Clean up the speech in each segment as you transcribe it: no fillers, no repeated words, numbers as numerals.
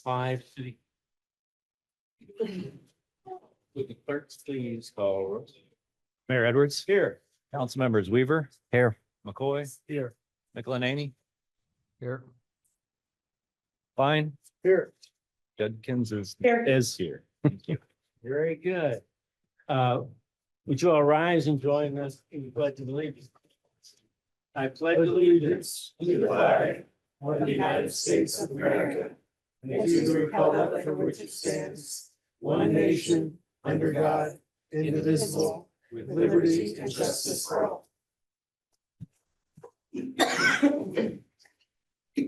5 city. Would the clerks please call roll? Mayor Edwards, Here. council members Weaver, Here. McCoy, Here. McLenany, Here. Fine, Here. Judkins is here. Thank you. Very good. Would you all rise and join us in the pledge of allegiance? I pledge allegiance to the flag of the United States of America and to the republic for which it stands, one nation, under God, indivisible, with liberty and justice for all.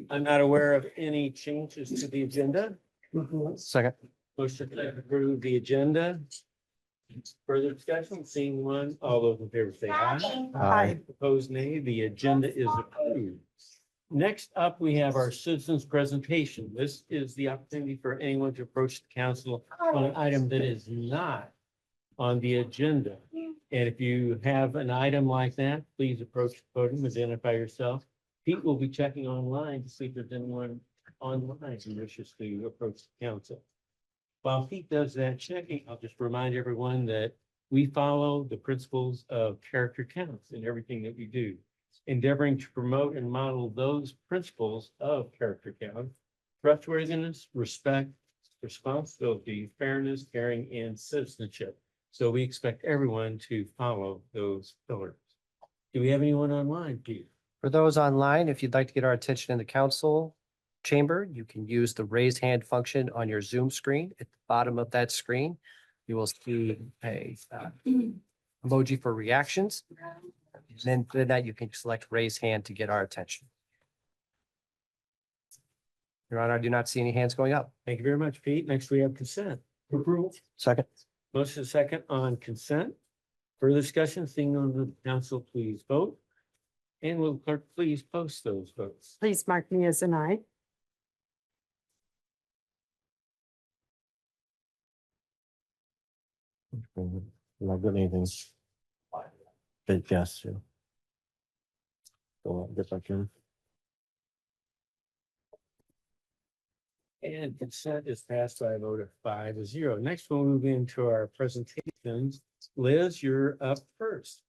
I'm not aware of any changes to the agenda. Second. Motion to approve the agenda. Further discussion, seeing one, all those in favor say aye. Aye. Opposed, nay. The agenda is approved. Next up, we have our citizens presentation. This is the opportunity for anyone to approach the council on an item that is not on the agenda. And if you have an item like that, please approach the podium, identify yourself. Pete will be checking online to see if there's anyone online who wishes to approach the council. While Pete does that checking, I'll just remind everyone that we follow the principles of character counts in everything that we do, endeavoring to promote and model those principles of character count, trustworthiness, respect, responsibility, fairness, caring, and citizenship. So we expect everyone to follow those pillars. Do we have anyone online, Pete? For those online, if you'd like to get our attention in the council chamber, you can use the raise hand function on your Zoom screen. At the bottom of that screen, you will see a emoji for reactions. And then that you can select raise hand to get our attention. Your Honor, I do not see any hands going up. Thank you very much, Pete. Next, we have consent. Approval. Second. Motion second on consent. Further discussion, seeing on the council, please vote. And will clerk please post those votes? Please mark me as an aye. Not good anything. Big guess too. So I guess I can. And consent is passed by a vote of 5-0. Next, we'll move into our presentations. Liz, you're up first.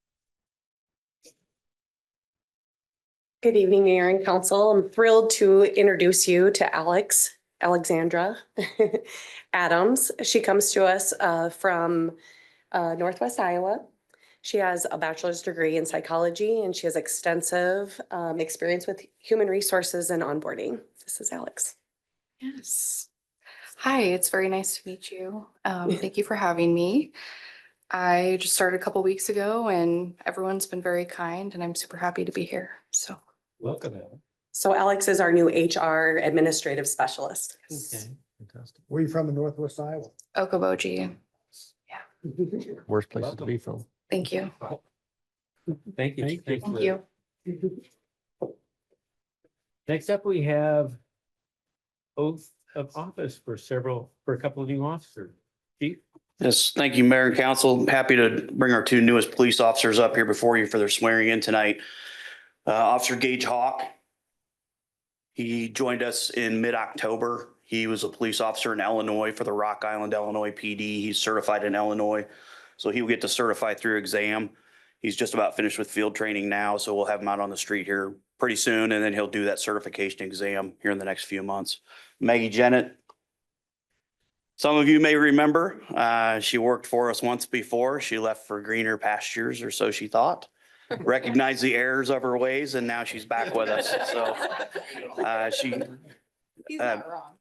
Good evening, Mayor and Council. I'm thrilled to introduce you to Alexandra Adams. She comes to us from Northwest Iowa. She has a bachelor's degree in psychology and she has extensive experience with human resources and onboarding. This is Alex. Yes. Hi, it's very nice to meet you. Thank you for having me. I just started a couple weeks ago and everyone's been very kind and I'm super happy to be here. So Welcome, Ellen. So Alex is our new HR administrative specialist. Okay, fantastic. Where are you from in Northwest Iowa? Okoboji. Worst places to be from. Thank you. Thank you. Thank you. Next up, we have oath of office for a couple of new officers. Chief? Yes, thank you, Mayor and Council. Happy to bring our two newest police officers up here before you for their swearing in tonight. Officer Gage Hawk. He joined us in mid-October. He was a police officer in Illinois for the Rock Island, Illinois PD. He's certified in Illinois, so he will get to certify through exam. He's just about finished with field training now, so we'll have him out on the street here pretty soon, and then he'll do that certification exam here in the next few months. Maggie Jennett. Some of you may remember, she worked for us once before. She left for greener pastures, or so she thought. Recognized the errors of her ways, and now she's back with us. So He's not wrong.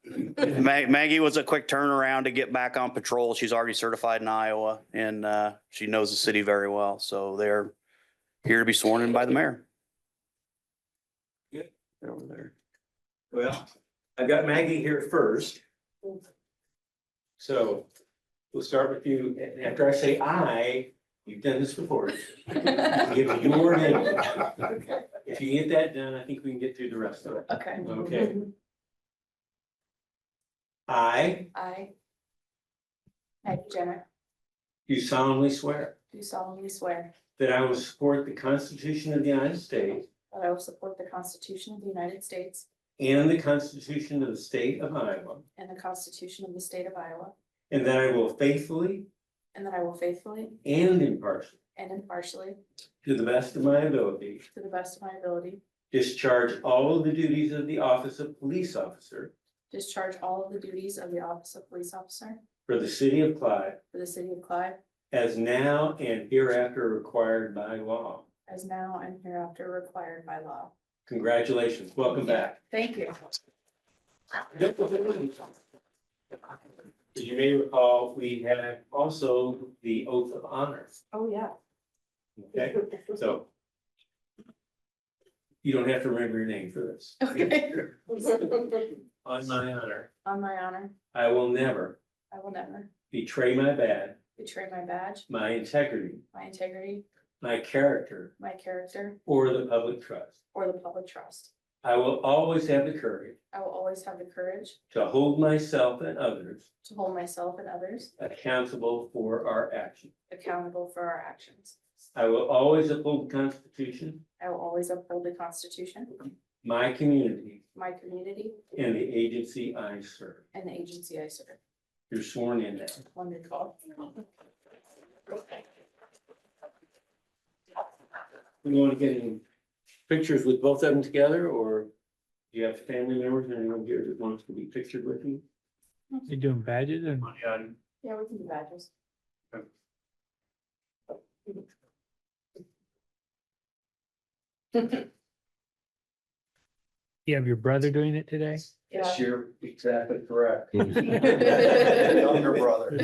Maggie was a quick turnaround to get back on patrol. She's already certified in Iowa, and she knows the city very well. So they're here to be sworn in by the mayor. Good. They're over there. Well, I've got Maggie here first. So we'll start with you. After I say aye, you've done this before. Give your name. If you get that done, I think we can get through the rest of it. Okay. Okay. I Maggie Jenner, do solemnly swear do solemnly swear that I will support the Constitution of the United States that I will support the Constitution of the United States and the Constitution of the State of Iowa, and the Constitution of the State of Iowa, and that I will faithfully and that I will faithfully and impartially, and impartially, to the best of my ability, to the best of my ability, discharge all of the duties of the office of police officer discharge all of the duties of the office of police officer for the city of Clyde, for the city of Clyde, as now and hereafter required by law. as now and hereafter required by law. Congratulations. Welcome back. Thank you. As you may recall, we have also the oath of honor. Oh, yeah. Okay, so you don't have to remember your name for this. Okay. On my honor, On my honor, I will never I will never betray my badge, betray my badge, my integrity, my integrity, my character, my character, or the public trust. or the public trust. I will always have the courage I will always have the courage to hold myself and others to hold myself and others accountable for our actions. accountable for our actions. I will always uphold the Constitution, I will always uphold the Constitution, my community, my community, and the agency I serve. and the agency I serve. You're sworn in now. Wonderful. We want to get any pictures with both of them together, or do you have family members or anyone here that wants to be pictured with you? You doing badges and Yeah, we can do badges. you have your brother doing it today? Yeah. You're exactly correct. Younger brother.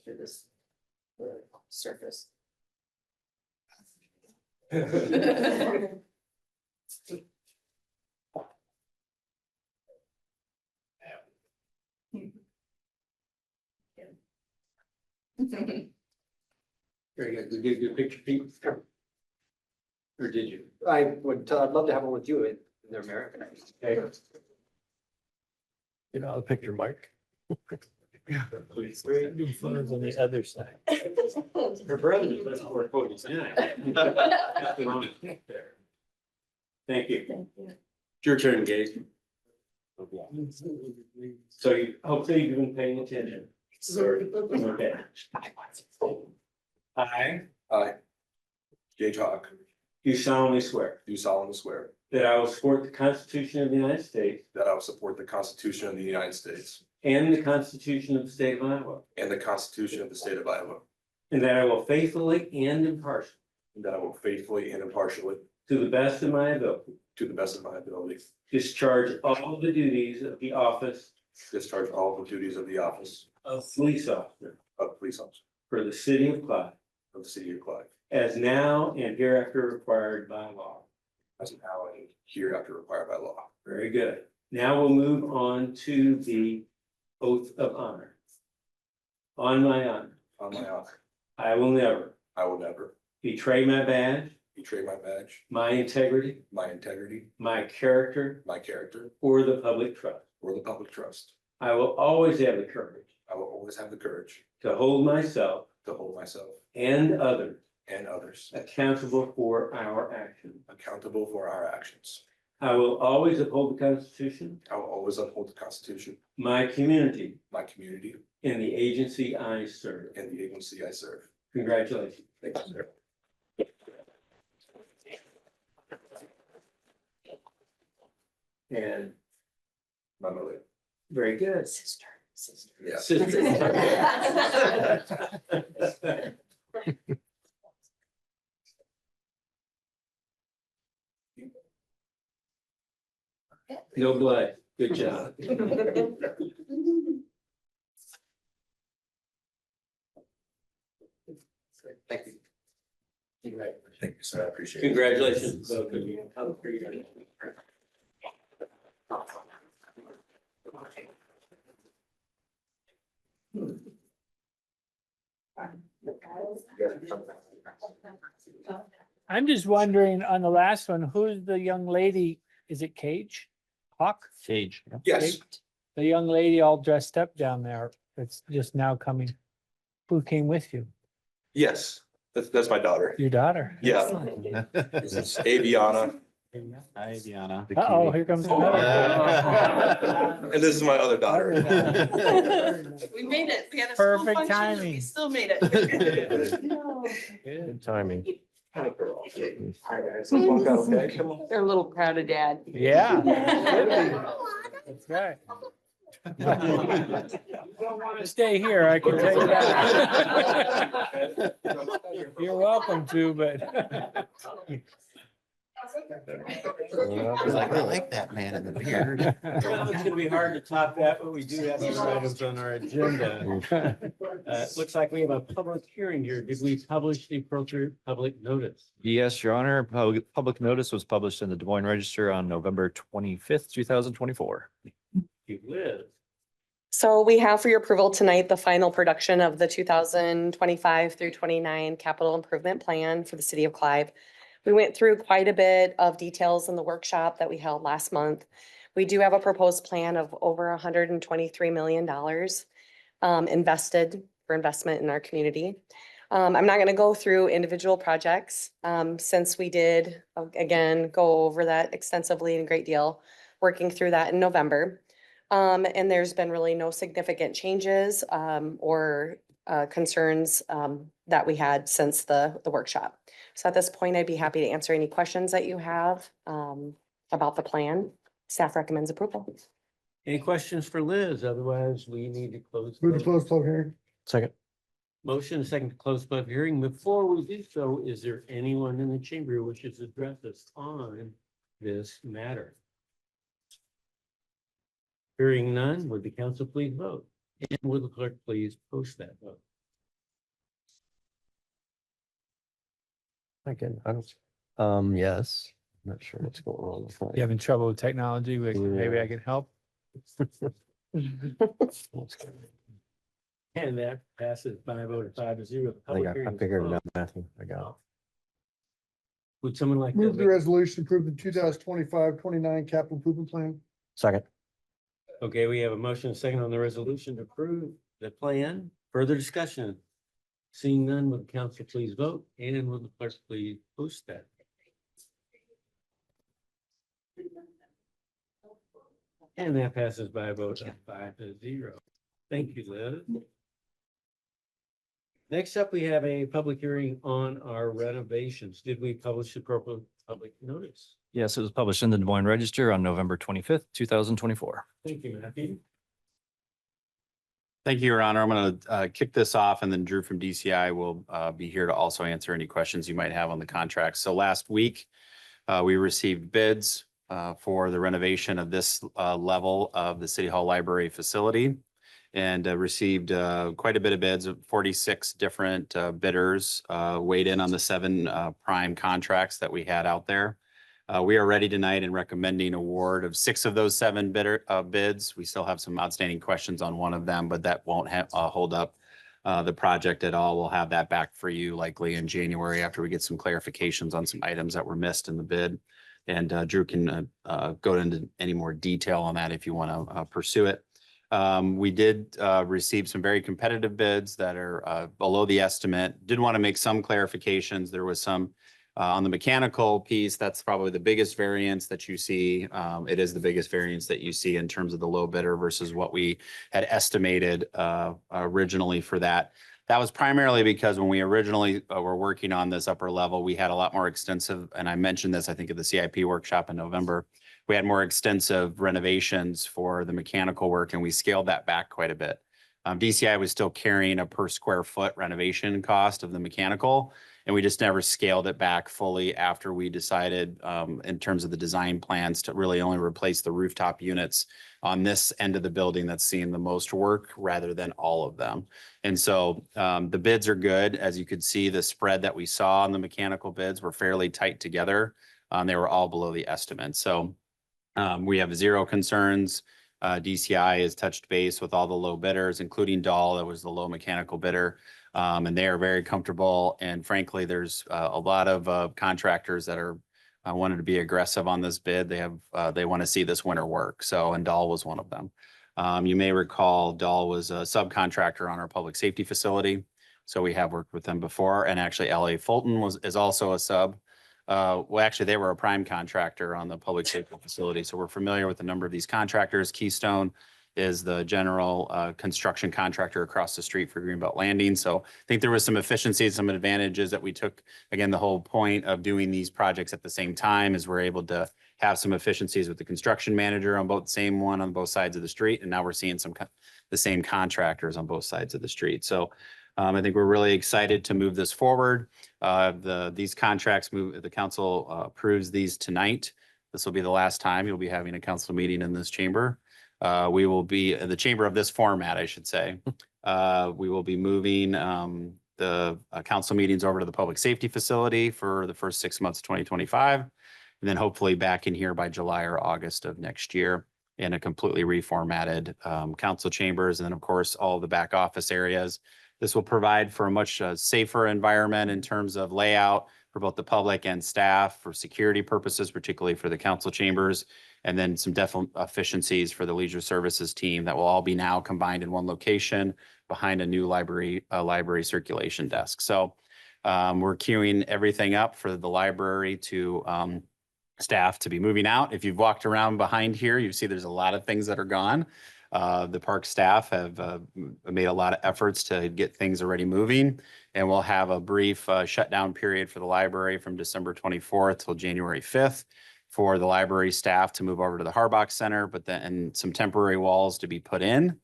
Through this surface. Very good. Did you do a picture, Pete? Or did you? I would, I'd love to have one with you in their American. Okay. Get out of the picture, Mike. Please. Do photos on the other side. Her brother was more photos tonight. Thank you. Thank you. It's your turn, Gage. So you, hopefully you've been paying attention. Okay. I Gage Hawk, do solemnly swear do solemnly swear that I will support the Constitution of the United States that I will support the Constitution of the United States and the Constitution of the State of Iowa, and the Constitution of the State of Iowa, and that I will faithfully and impartially, and that I will faithfully and impartially, to the best of my ability, to the best of my ability, discharge all the duties of the office discharge all the duties of the office of police officer of police officer for the city of Clyde, of the city of Clyde, as now and hereafter required by law. as now and hereafter required by law. Very good. Now we'll move on to the oath of honor. On my honor, On my honor, I will never I will never betray my badge, betray my badge, my integrity, my integrity, my character, my character, or the public trust. or the public trust. I will always have the courage I will always have the courage to hold myself to hold myself and others and others accountable for our actions. accountable for our actions. I will always uphold the Constitution, I will always uphold the Constitution, my community, my community, and the agency I serve. and the agency I serve. Congratulations. Thank you, sir. And My mother. very good. Sister, sister. Yeah. Sister. No blood. Good job. Thank you. Thank you, sir. I appreciate it. Congratulations. Both of you. I'm just wondering on the last one, who's the young lady? Is it Cage? Hawk? Cage. Yes, The young lady all dressed up down there. It's just now coming. Who came with you? Yes, that's my daughter. Your daughter? Yeah. This is Aviana, Hi, Diana. Uh-oh, here comes another. and this is my other daughter. We made it. We had a Perfect function and we timing. Still made it. Good timing. Hi, guys. Walk out, okay? Come on. They're a little proud of dad. Yeah. That's right. You don't want to stay here, I can tell you that. You're welcome to, but. I like that man in the beard. Well, it's gonna be hard to top that, but we do have these items on our agenda. It looks like we have a public hearing here. Did we publish the appropriate public notice? Yes, Your Honor. Public notice was published in the Des Moines Register on November 25th, 2024. You live. So we have for your approval tonight, the final production of the 2025 through 29 capital improvement plan for the city of Clive. We went through quite a bit of details in the workshop that we held last month. We do have a proposed plan of over $123 million invested for investment in our community. I'm not going to go through individual projects since we did, again, go over that extensively in a great deal, working through that in November. And there's been really no significant changes or concerns that we had since the workshop. So at this point, I'd be happy to answer any questions that you have about the plan. Staff recommends approval. Any questions for Liz? Otherwise, we need to close. Move to close public hearing. Second. Motion, second to close public hearing. Before we do so, is there anyone in the chamber who wishes to address us on this matter? Hearing none, would the council please vote? And would the clerk please post that vote? Again, I don't, yes, I'm not sure what's going on. with You that. having trouble with technology? Maybe I can help. And that passes by a vote of 5-0. I figured it out, Matthew. I got it. Would someone like Move the to? resolution to approve the 2025-29 capital improvement plan. Second. Okay, we have a motion, second on the resolution to approve the plan. Further discussion? Seeing none, would the council please vote? And will the clerk please post that? And that passes by a vote of 5-0. Thank you, Liz. Next up, we have a public hearing on our renovations. Did we publish the appropriate public notice? Yes, it was published in the Des Moines Register on November 25th, 2024. Thank you, Matthew. Thank you, Your Honor. I'm going to kick this off, and then Drew from DCI will be here to also answer any questions you might have on the contract. So last week, we received bids for the renovation of this level of the City Hall Library facility, and received quite a bit of bids. 46 different bidders weighed in on the 7 prime contracts that we had out there. We are ready tonight and recommending award of 6 of those 7 bids. We still have some outstanding questions on one of them, but that won't hold up the project at all. We'll have that back for you likely in January after we get some clarifications on some items that were missed in the bid. And Drew can go into any more detail on that if you want to pursue it. We did receive some very competitive bids that are below the estimate. Did want to make some clarifications. There was some on the mechanical piece. That's probably the biggest variance that you see. It is the biggest variance that you see in terms of the low bidder versus what we had estimated originally for that. That was primarily because when we originally were working on this upper level, we had a lot more extensive, and I mentioned this, I think, at the CIP workshop in November. We had more extensive renovations for the mechanical work, and we scaled that back quite a bit. DCI was still carrying a per square foot renovation cost of the mechanical, and we just never scaled it back fully after we decided in terms of the design plans to really only replace the rooftop units on this end of the building that's seeing the most work rather than all of them. And so the bids are good. As you could see, the spread that we saw on the mechanical bids were fairly tight together. They were all below the estimate. So we have 0 concerns. DCI has touched base with all the low bidders, including Dahl, that was the low mechanical bidder. And they are very comfortable. And frankly, there's a lot of contractors that are wanted to be aggressive on this bid. They want to see this winter work. So, and Dahl was one of them. You may recall Dahl was a subcontractor on our public safety facility. So we have worked with them before, and actually LA Fulton is also a sub. Well, actually, they were a prime contractor on the public safety facility, so we're familiar with a number of these contractors. Keystone is the general construction contractor across the street for Greenbelt Landing. So I think there was some efficiencies, some advantages that we took. Again, the whole point of doing these projects at the same time is we're able to have some efficiencies with the construction manager on both, same one on both sides of the street. And now we're seeing the same contractors on both sides of the street. So I think we're really excited to move this forward. These contracts the council approves these tonight. This will be the last time you'll be having a council meeting in this chamber. We will be the chamber of this format, I should say. We will be moving the council meetings over to the public safety facility for the first 6 months of 2025. And then hopefully back in here by July or August of next year in a completely reformatted council chambers. And then of course, all the back office areas. This will provide for a much safer environment in terms of layout for both the public and staff for security purposes, particularly for the council chambers. And then some definite efficiencies for the leisure services team that will all be now combined in one location behind a new library circulation desk. So we're queuing everything up for the library to staff to be moving out. If you've walked around behind here, you see there's a lot of things that are gone. The park staff have made a lot of efforts to get things already moving, and we'll have a brief shutdown period for the library from December 24th till January 5th for the library staff to move over to the Harbach Center, but then some temporary walls to be put in,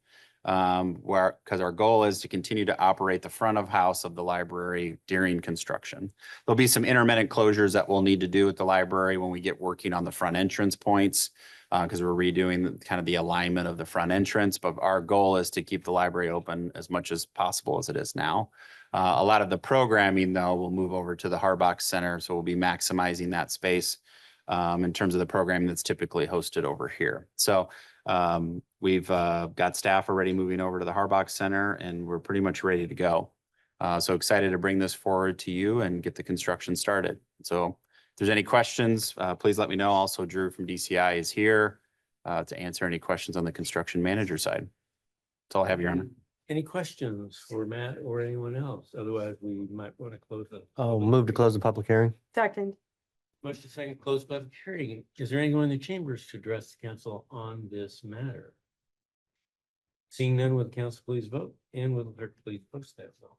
because our goal is to continue to operate the front of house of the library during construction. There'll be some intermittent closures that we'll need to do at the library when we get working on the front entrance points, because we're redoing kind of the alignment of the front entrance. But our goal is to keep the library open as much as possible as it is now. A lot of the programming, though, will move over to the Harbach Center, so we'll be maximizing that space in terms of the programming that's typically hosted over here. So we've got staff already moving over to the Harbach Center, and we're pretty much ready to go. So excited to bring this forward to you and get the construction started. So if there's any questions, please let me know. Also, Drew from DCI is here to answer any questions on the construction manager side. That's all I have, Your Honor. Any questions for Matt or anyone else? Otherwise, we might want to close the. I'll move to close the public hearing. Second. Motion second, close public hearing. Is there anyone in the chambers to address the council on this matter? Seeing none, will the council please vote? And will the clerk please post that vote?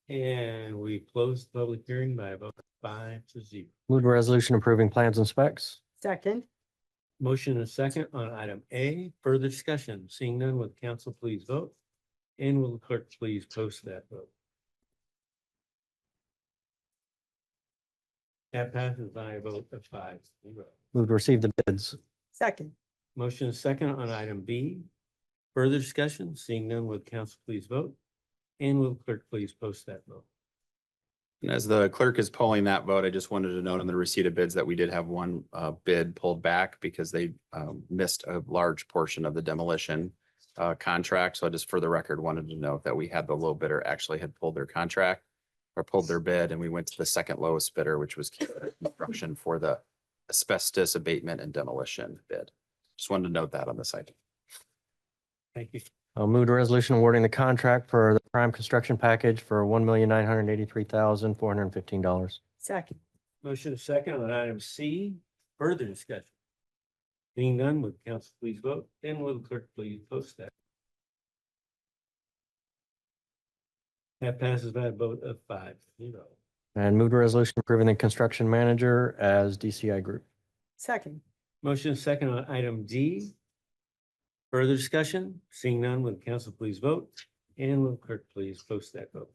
And we closed the public hearing by about 5-0. Move to resolution approving plans and specs. Second. Motion and a second on item A. Further discussion. Seeing none, will the council please vote? And will the clerk please post that vote? That passes by a vote of 5-0. Move to receive the bids. Second. Motion is second on item B. Further discussion, seeing none, will the council please vote? And will the clerk please post that vote? And as the clerk is polling that vote, I just wanted to note on the receipt of bids that we did have one bid pulled back because they missed a large portion of the demolition contract. So I just for the record wanted to note that we had the low bidder actually had pulled their contract or pulled their bid, and we went to the second lowest bidder, which was construction for the asbestos abatement and demolition bid. Just wanted to note that on the site. Thank you. I'll move to resolution awarding the contract for the prime construction package for $1,983,415. Second. Motion is second on item C. Further discussion. Being none, will the council please vote? And will the clerk please post that? That passes by a vote of 5-0. And move to resolution approving the construction manager as DCI Group. Second. Motion is second on item D. Further discussion? Seeing none, will the council please vote? And will the clerk please post that vote?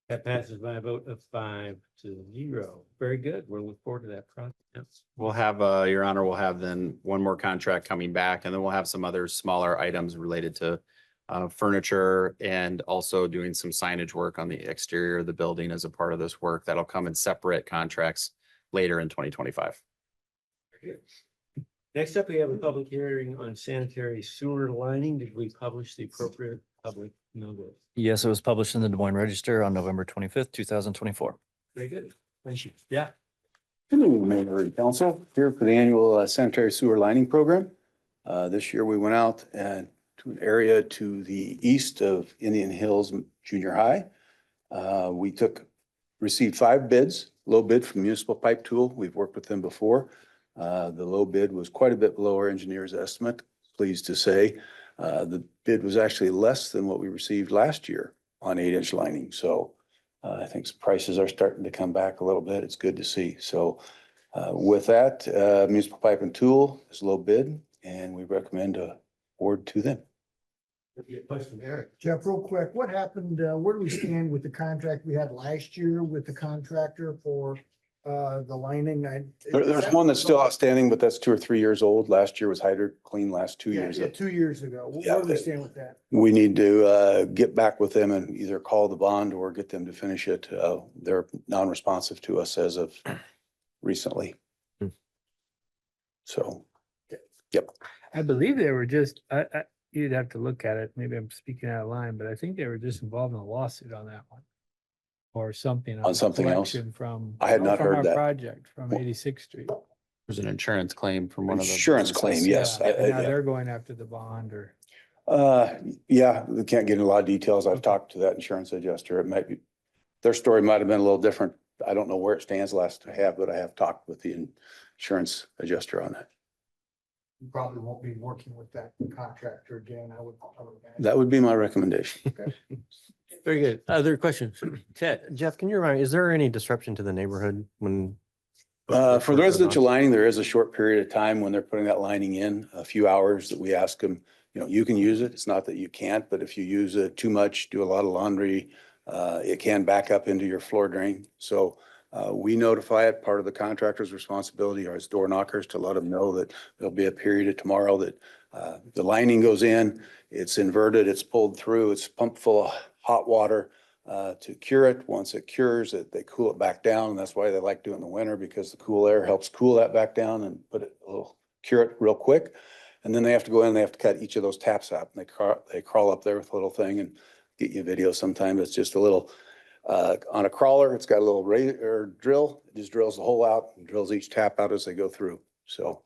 That passes by a vote of 5-0. Very good. We'll look forward to that project. We'll have, Your Honor, we'll have then one more contract coming back, and then we'll have some other smaller items related to furniture and also doing some signage work on the exterior of the building as a part of this work. That'll come in separate contracts later in 2025. Next up, we have a public hearing on sanitary sewer lining. Did we publish the appropriate public notice? Yes, it was published in the Des Moines Register on November 25th, 2024. Very good. Thank you. Yeah. Good evening, Mayor and Council, here for the annual sanitary sewer lining program. This year we went out to an area to the east of Indian Hills Junior High. We received 5 bids, low bid from Municipal Pipe Tool. We've worked with them before. The low bid was quite a bit below our engineer's estimate, pleased to say. The bid was actually less than what we received last year on 8-inch lining. So I think some prices are starting to come back a little bit. It's good to see. So with that, Municipal Pipe and Tool is low bid, and we recommend a award to them. Jeff, real quick, what happened, where do we stand with the contract we had last year with the contractor for the lining? There's one that's still outstanding, but that's 2 or 3 years old. Last year was Hydro Clean, last 2 years. Yeah, 2 years ago. Yeah, Where do we stand with that? We need to get back with them and either call the bond or get them to finish it. They're non-responsive to us as of recently. So, yep. I believe they were just, you'd have to look at it. Maybe I'm speaking out of line, but I think they were just involved in a lawsuit on that one. Or something. On something else? collection From. I had not from heard our that. Project from 86th Street. There's an insurance claim from one of the. Insurance claim, yes. Yeah, and now they're going after the bond or. Yeah, we can't get into a lot of details. I've talked to that insurance adjuster. It might be, their story might have been a little different. I don't know where it stands last I have, but I have talked with the insurance adjuster on that. You probably won't be working with that contractor again, I would imagine. That would be my recommendation. Very good. Other questions? Ted? Jeff, can you remind me, is there any disruption to the neighborhood when? For the residential lining, there is a short period of time when they're putting that lining in, a few hours that we ask them, you can use it. It's not that you can't, but if you use it too much, do a lot of laundry, it can back up into your floor drain. So we notify it. Part of the contractor's responsibility are as door knockers to let them know that there'll be a period of tomorrow that the lining goes in, it's inverted, it's pulled through, it's pumped full of hot water to cure it. Once it cures it, they cool it back down. And that's why they like doing the winter, because the cool air helps cool that back down and cure it real quick. And then they have to go in, they have to cut each of those taps out, and they crawl up there with a little thing and get you a video. Sometimes it's just a little, on a crawler, it's got a little drill, it just drills the hole out and drills each tap out as they go through. So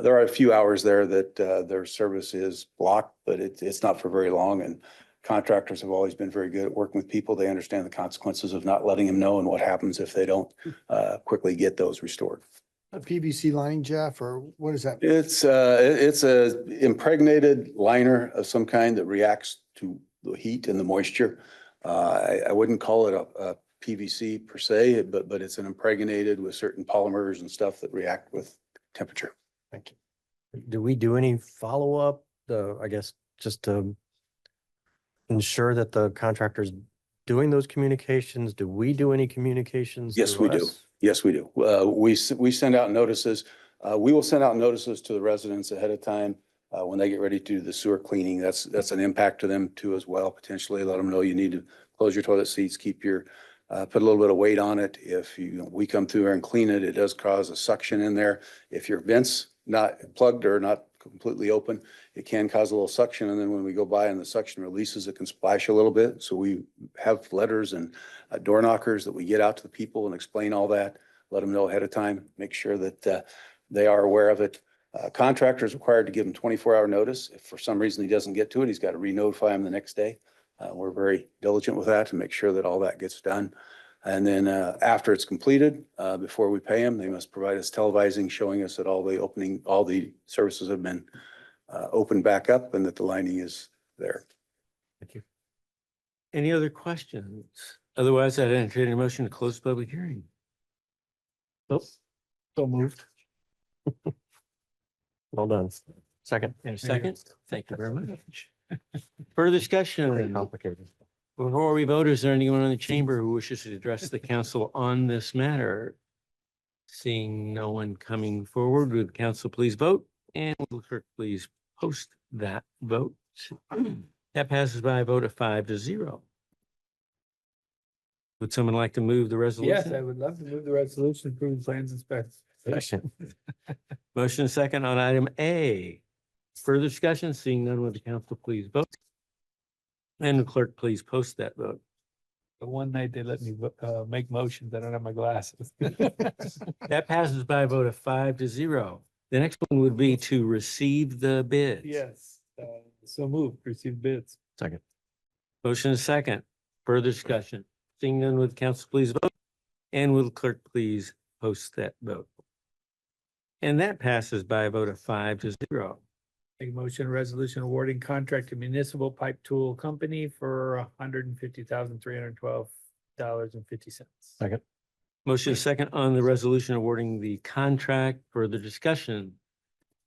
there are a few hours there that their service is blocked, but it's not for very long. And contractors have always been very good at working with people. They understand the consequences of not letting them know and what happens if they don't quickly get those restored. A PVC lining, Jeff, or what is that? It's a impregnated liner of some kind that reacts to the heat and the moisture. I wouldn't call it a PVC per se, but it's an impregnated with certain polymers and stuff that react with temperature. Thank you. Do we do any follow-up, I guess, just to ensure that the contractor's doing those communications? Do we do any communications? Yes, to we do. us? Yes, we do. We send out notices. We will send out notices to the residents ahead of time when they get ready to do the sewer cleaning. That's an impact to them too as well, potentially. Let them know you need to close your toilet seats, keep your, put a little bit of weight on it. If we come through here and clean it, it does cause a suction in there. If your vent's not plugged or not completely open, it can cause a little suction. And then when we go by and the suction releases, it can splash a little bit. So we have letters and door knockers that we get out to the people and explain all that, let them know ahead of time, make sure that they are aware of it. Contractor is required to give him 24-hour notice. If for some reason he doesn't get to it, he's got to re-notify him the next day. We're very diligent with that to make sure that all that gets done. And then after it's completed, before we pay them, they must provide us televising showing us that all the services have been opened back up and that the lining is there. Thank you. Any other questions? Otherwise, I'd entertain a motion to close the public hearing. Nope. So moved. Well done. Second. And a second? Thank you very much. Further discussion? Complicated. Before we vote, is there anyone in the chamber who wishes to address the council on this matter? Seeing no one coming forward, would the council please vote? And will the clerk please post that vote? That passes by a vote of 5-0. Would someone like to move the resolution? Yes, I would love to move the resolution, approve the plans and specs. Motion second on item A. Further discussion, seeing none, would the council please vote? And the clerk please post that vote. The one night they let me make motions, I don't have my glasses. That passes by a vote of 5-0. The next one would be to receive the bids. Yes, so moved, receive bids. Second. Motion is second. Further discussion. Seeing none, would the council please vote? And will the clerk please post that vote? And that passes by a vote of 5-0. Make a motion, resolution awarding contract to Municipal Pipe Tool Company for $150,312.50. Second. Motion is second on the resolution awarding the contract. Further discussion.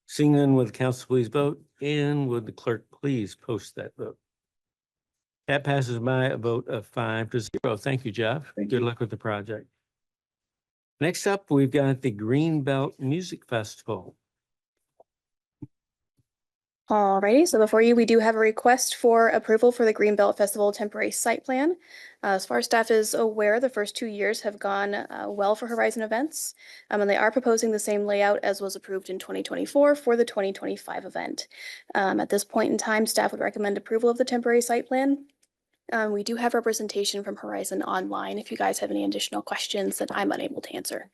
Seeing none, would the council please vote? And would the clerk please post that vote? That passes by a vote of 5-0. Thank you, Jeff. Thank Good you. luck with the project. Next up, we've got the Greenbelt Music Festival. Alrighty, so before you, we do have a request for approval for the Greenbelt Festival temporary site plan. As far as staff is aware, the first 2 years have gone well for Horizon Events. And they are proposing the same layout as was approved in 2024 for the 2025 event. At this point in time, staff would recommend approval of the temporary site plan. We do have representation from Horizon online if you guys have any additional questions that I'm unable to answer.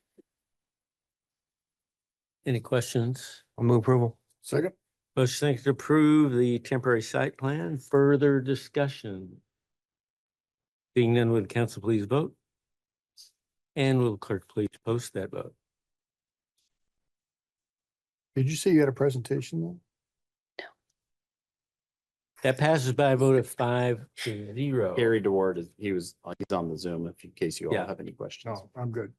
Any questions? I'll move approval. Second. Motion second to approve the temporary site plan. Further discussion. Being none, would the council please vote? And will the clerk please post that vote? Did you say you had a presentation then? That passes by a vote of 5-0. Gary DeWard he's on the Zoom if in case you all Yeah. have any questions. No, I'm good.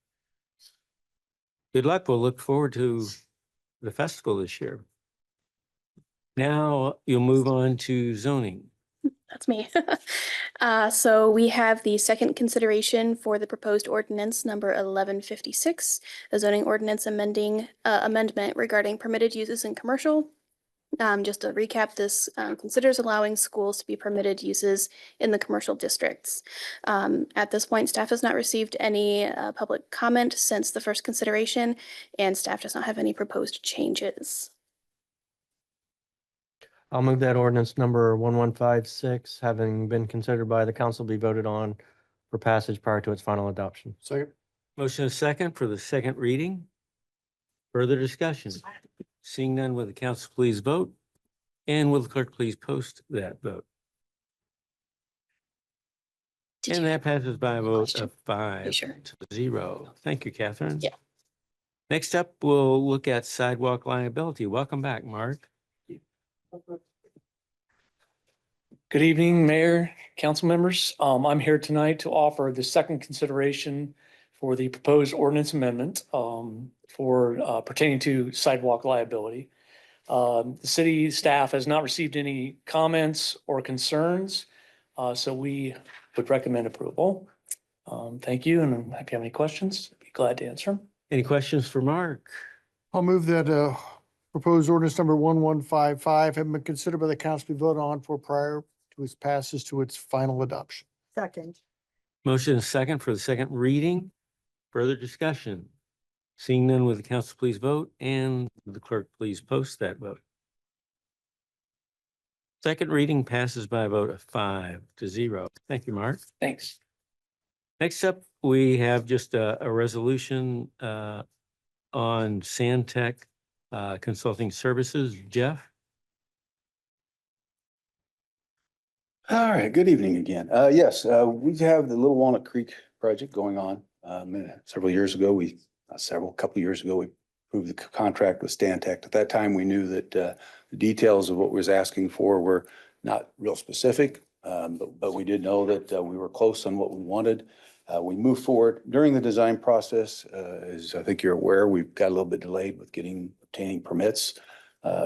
Good luck. We'll look forward to the festival this year. Now you'll move on to zoning. That's me. So we have the second consideration for the proposed ordinance number 1156, a zoning ordinance amendment regarding permitted uses in commercial. Just to recap, this considers allowing schools to be permitted uses in the commercial districts. At this point, staff has not received any public comment since the first consideration, and staff does not have any proposed changes. I'll move that ordinance number 1156, having been considered by the council, be voted on for passage prior to its final adoption. Second. Motion is second for the second reading. Further discussion. Seeing none, will the council please vote? And will the clerk please post that vote? And that passes by a vote of 5-0. Thank you, Catherine. Yeah. Next up, we'll look at sidewalk liability. Welcome back, Mark. Good evening, Mayor, council members. I'm here tonight to offer the second consideration for the proposed ordinance amendment for pertaining to sidewalk liability. The city staff has not received any comments or concerns, so we would recommend approval. Thank you, and if you have any questions, I'd be glad to answer them. Any questions for Mark? I'll move that proposed ordinance number 1155 have been considered by the council to be voted on for prior to its passes to its final adoption. Second. Motion is second for the second reading. Further discussion. Seeing none, will the council please vote, and will the clerk please post that vote? Second reading passes by a vote of 5-0. Thank you, Mark. Thanks. Next up, we have just a resolution on Sandtech Consulting Services. Jeff? All right, good evening again. Yes, we have the Little Walnut Creek project going on. Several years ago, couple of years ago, we approved the contract with Stantec. At that time, we knew that the details of what we was asking for were not real specific, but we did know that we were close on what we wanted. We moved forward during the design process. As I think you're aware, we've got a little bit delayed with obtaining permits,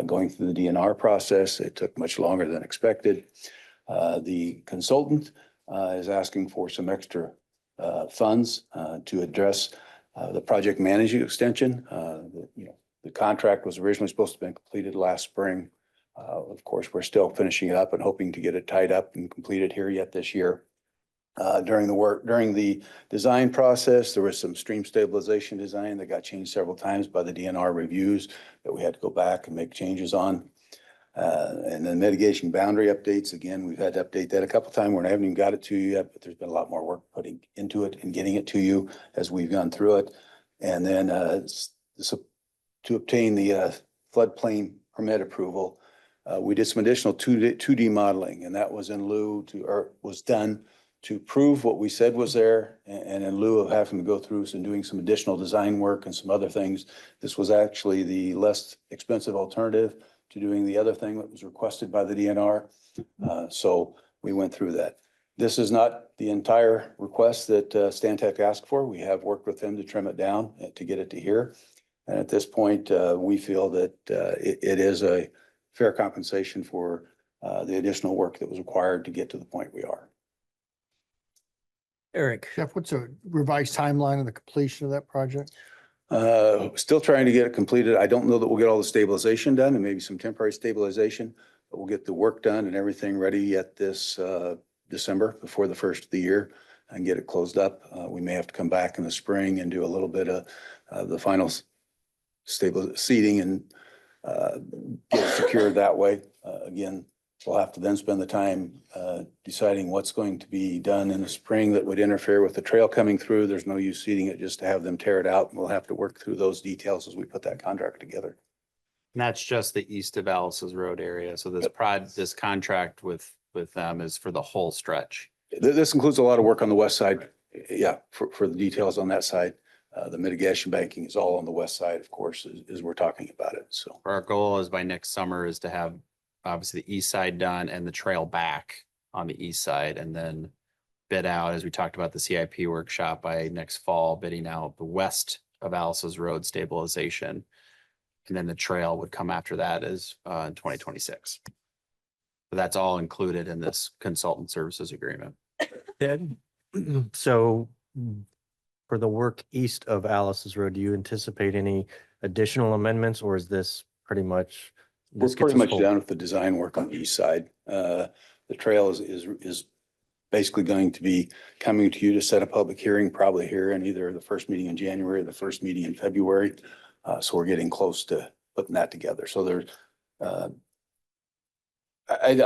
going through the DNR process. It took much longer than expected. The consultant is asking for some extra funds to address the project management extension. The contract was originally supposed to have been completed last spring. Of course, we're still finishing it up and hoping to get it tied up and completed here yet this year. During the design process, there was some stream stabilization design that got changed several times by the DNR reviews that we had to go back and make changes on. And then mitigation boundary updates, again, we've had to update that a couple times. We haven't even got it to you yet, but there's been a lot more work putting into it and getting it to you as we've gone through it. And then so to obtain the floodplain permit approval, we did some additional 2D modeling, and that was in lieu to, or was done to prove what we said was there. And in lieu of having to go through and doing some additional design work and some other things, this was actually the less expensive alternative to doing the other thing that was requested by the DNR. So we went through that. This is not the entire request that Stantec asked for. We have worked with them to trim it down to get it to here. And at this point, we feel that it is a fair compensation for the additional work that was required to get to the point we are. Eric. Jeff, what's a revised timeline of the completion of that project? Still trying to get it completed. I don't know that we'll get all the stabilization done and maybe some temporary stabilization, but we'll get the work done and everything ready at this December before the first of the year and get it closed up. We may have to come back in the spring and do a little bit of the final stable seating and get it secured that way. Again, we'll have to then spend the time deciding what's going to be done in the spring that would interfere with the trail coming through. There's no use seeding it just to have them tear it out. We'll have to work through those details as we put that contract together. And that's just the east of Alice's Road area. So this contract with them is for the whole stretch. This includes a lot of work on the west side. Yeah, for the details on that side. The mitigation banking is all on the west side, of course, as we're talking about it. So Our goal is by next summer is to have obviously the east side done and the trail back on the east side, and then bid out, as we talked about the CIP workshop, by next fall, bidding out the west of Alice's Road stabilization. And then the trail would come after that as in 2026. But that's all included in this consultant services agreement. Ted? So for the work east of Alice's Road, do you anticipate any additional amendments, or is this pretty much? we're pretty much done with the design work on the east side. The trail is basically going to be coming to you to set a public hearing, probably here in either the first meeting in January or the first meeting in February. So we're getting close to putting that together. So there's, I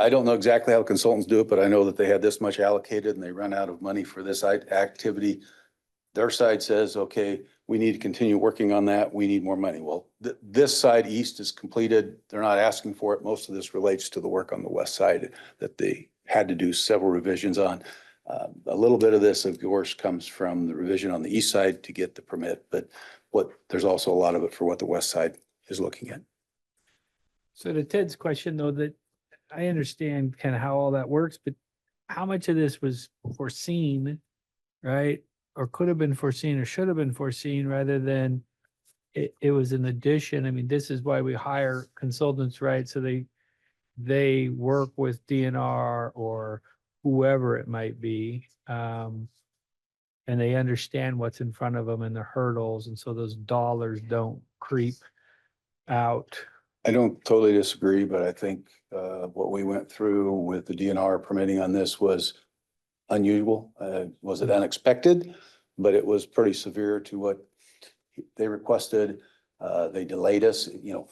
don't know exactly how consultants do it, but I know that they had this much allocated and they run out of money for this activity. Their side says, okay, we need to continue working on that. We need more money. Well, this side east is completed. They're not asking for it. Most of this relates to the work on the west side that they had to do several revisions on. A little bit of this, of course, comes from the revision on the east side to get the permit, but there's also a lot of it for what the west side is looking at. So to Ted's question, though, that I understand kind of how all that works, but how much of this was foreseen, right? Or could have been foreseen or should have been foreseen rather than it was an addition. I mean, this is why we hire consultants, right? So they work with DNR or whoever it might be. And they understand what's in front of them and the hurdles. And so those dollars don't creep out. I don't totally disagree, but I think what we went through with the DNR permitting on this was unusual. Was it unexpected? But it was pretty severe to what they requested. They delayed us. You know,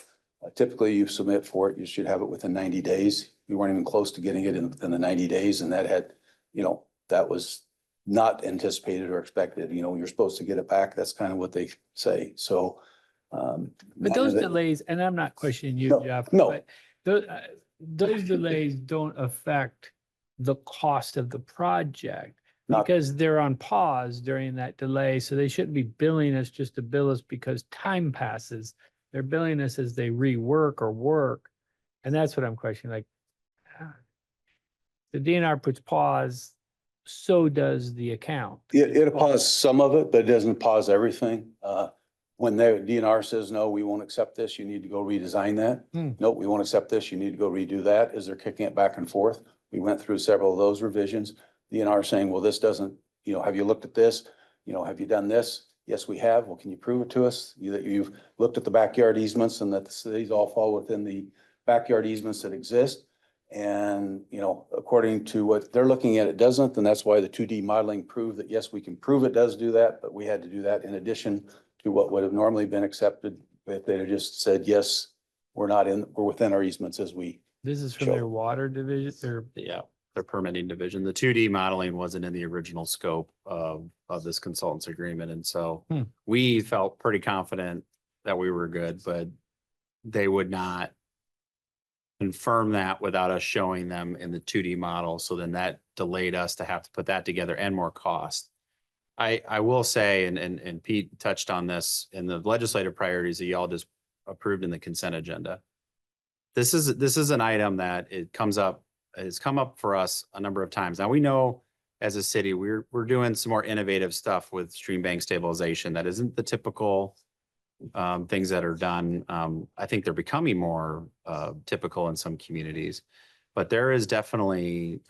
typically you submit for it, you should have it within 90 days. We weren't even close to getting it within the 90 days, and that had, you know, that was not anticipated or expected. You know, you're supposed to get it back. That's kind of what they say. So. But those delays, and I'm not questioning you, No, Jeff. no. But those delays don't affect the cost of the project because they're on pause during that delay. So they shouldn't be billing us just to bill us because time passes. They're billing us as they rework or work. And that's what I'm questioning. Like the DNR puts pause, so does the account. It paused some of it, but it doesn't pause everything. When the DNR says, no, we won't accept this, you need to go redesign that. No, we won't accept this, you need to go redo that, as they're kicking it back and forth. We went through several of those revisions. DNR saying, well, this doesn't, you know, have you looked at this? You know, have you done this? Yes, we have. Well, can you prove it to us? That you've looked at the backyard easements and that these all fall within the backyard easements that exist. And, you know, according to what they're looking at, it doesn't. And that's why the 2D modeling proved that, yes, we can prove it does do that, but we had to do that in addition to what would have normally been accepted if they had just said, yes, we're within our easements as we This is from Sure. their water division or Yeah, their permitting division. The 2D modeling wasn't in the original scope of this consultant's agreement. And so Hmm. we felt pretty confident that we were good, but they would not confirm that without us showing them in the 2D model. So then that delayed us to have to put that together and more cost. I will say, and Pete touched on this in the legislative priorities that y'all just approved in the consent agenda. This is an item that it comes up, has come up for us a number of times. Now, we know as a city, we're doing some more innovative stuff with stream bank stabilization. That isn't the typical things that are done. I think they're becoming more typical in some communities. But there is definitely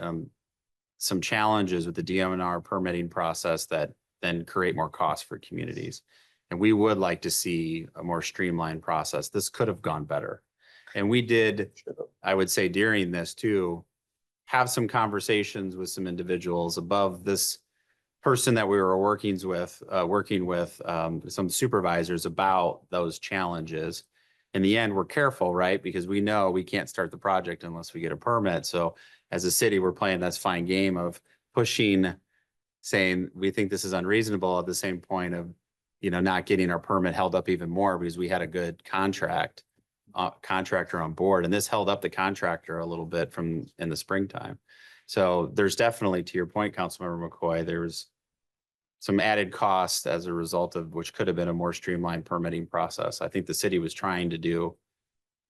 some challenges with the DMNR permitting process that then create more costs for communities. And we would like to see a more streamlined process. This could have gone better. And we did, I would say during this too, have some conversations with some individuals above this person that we were working with some supervisors about those challenges. In the end, we're careful, right? Because we know we can't start the project unless we get a permit. So as a city, we're playing that fine game of pushing, saying we think this is unreasonable at the same point of, not getting our permit held up even more because we had a good contractor on board. And this held up the contractor a little bit in the springtime. So there's definitely, to your point, Councilmember McCoy, there was some added cost as a result of which could have been a more streamlined permitting process. I think the city was trying to do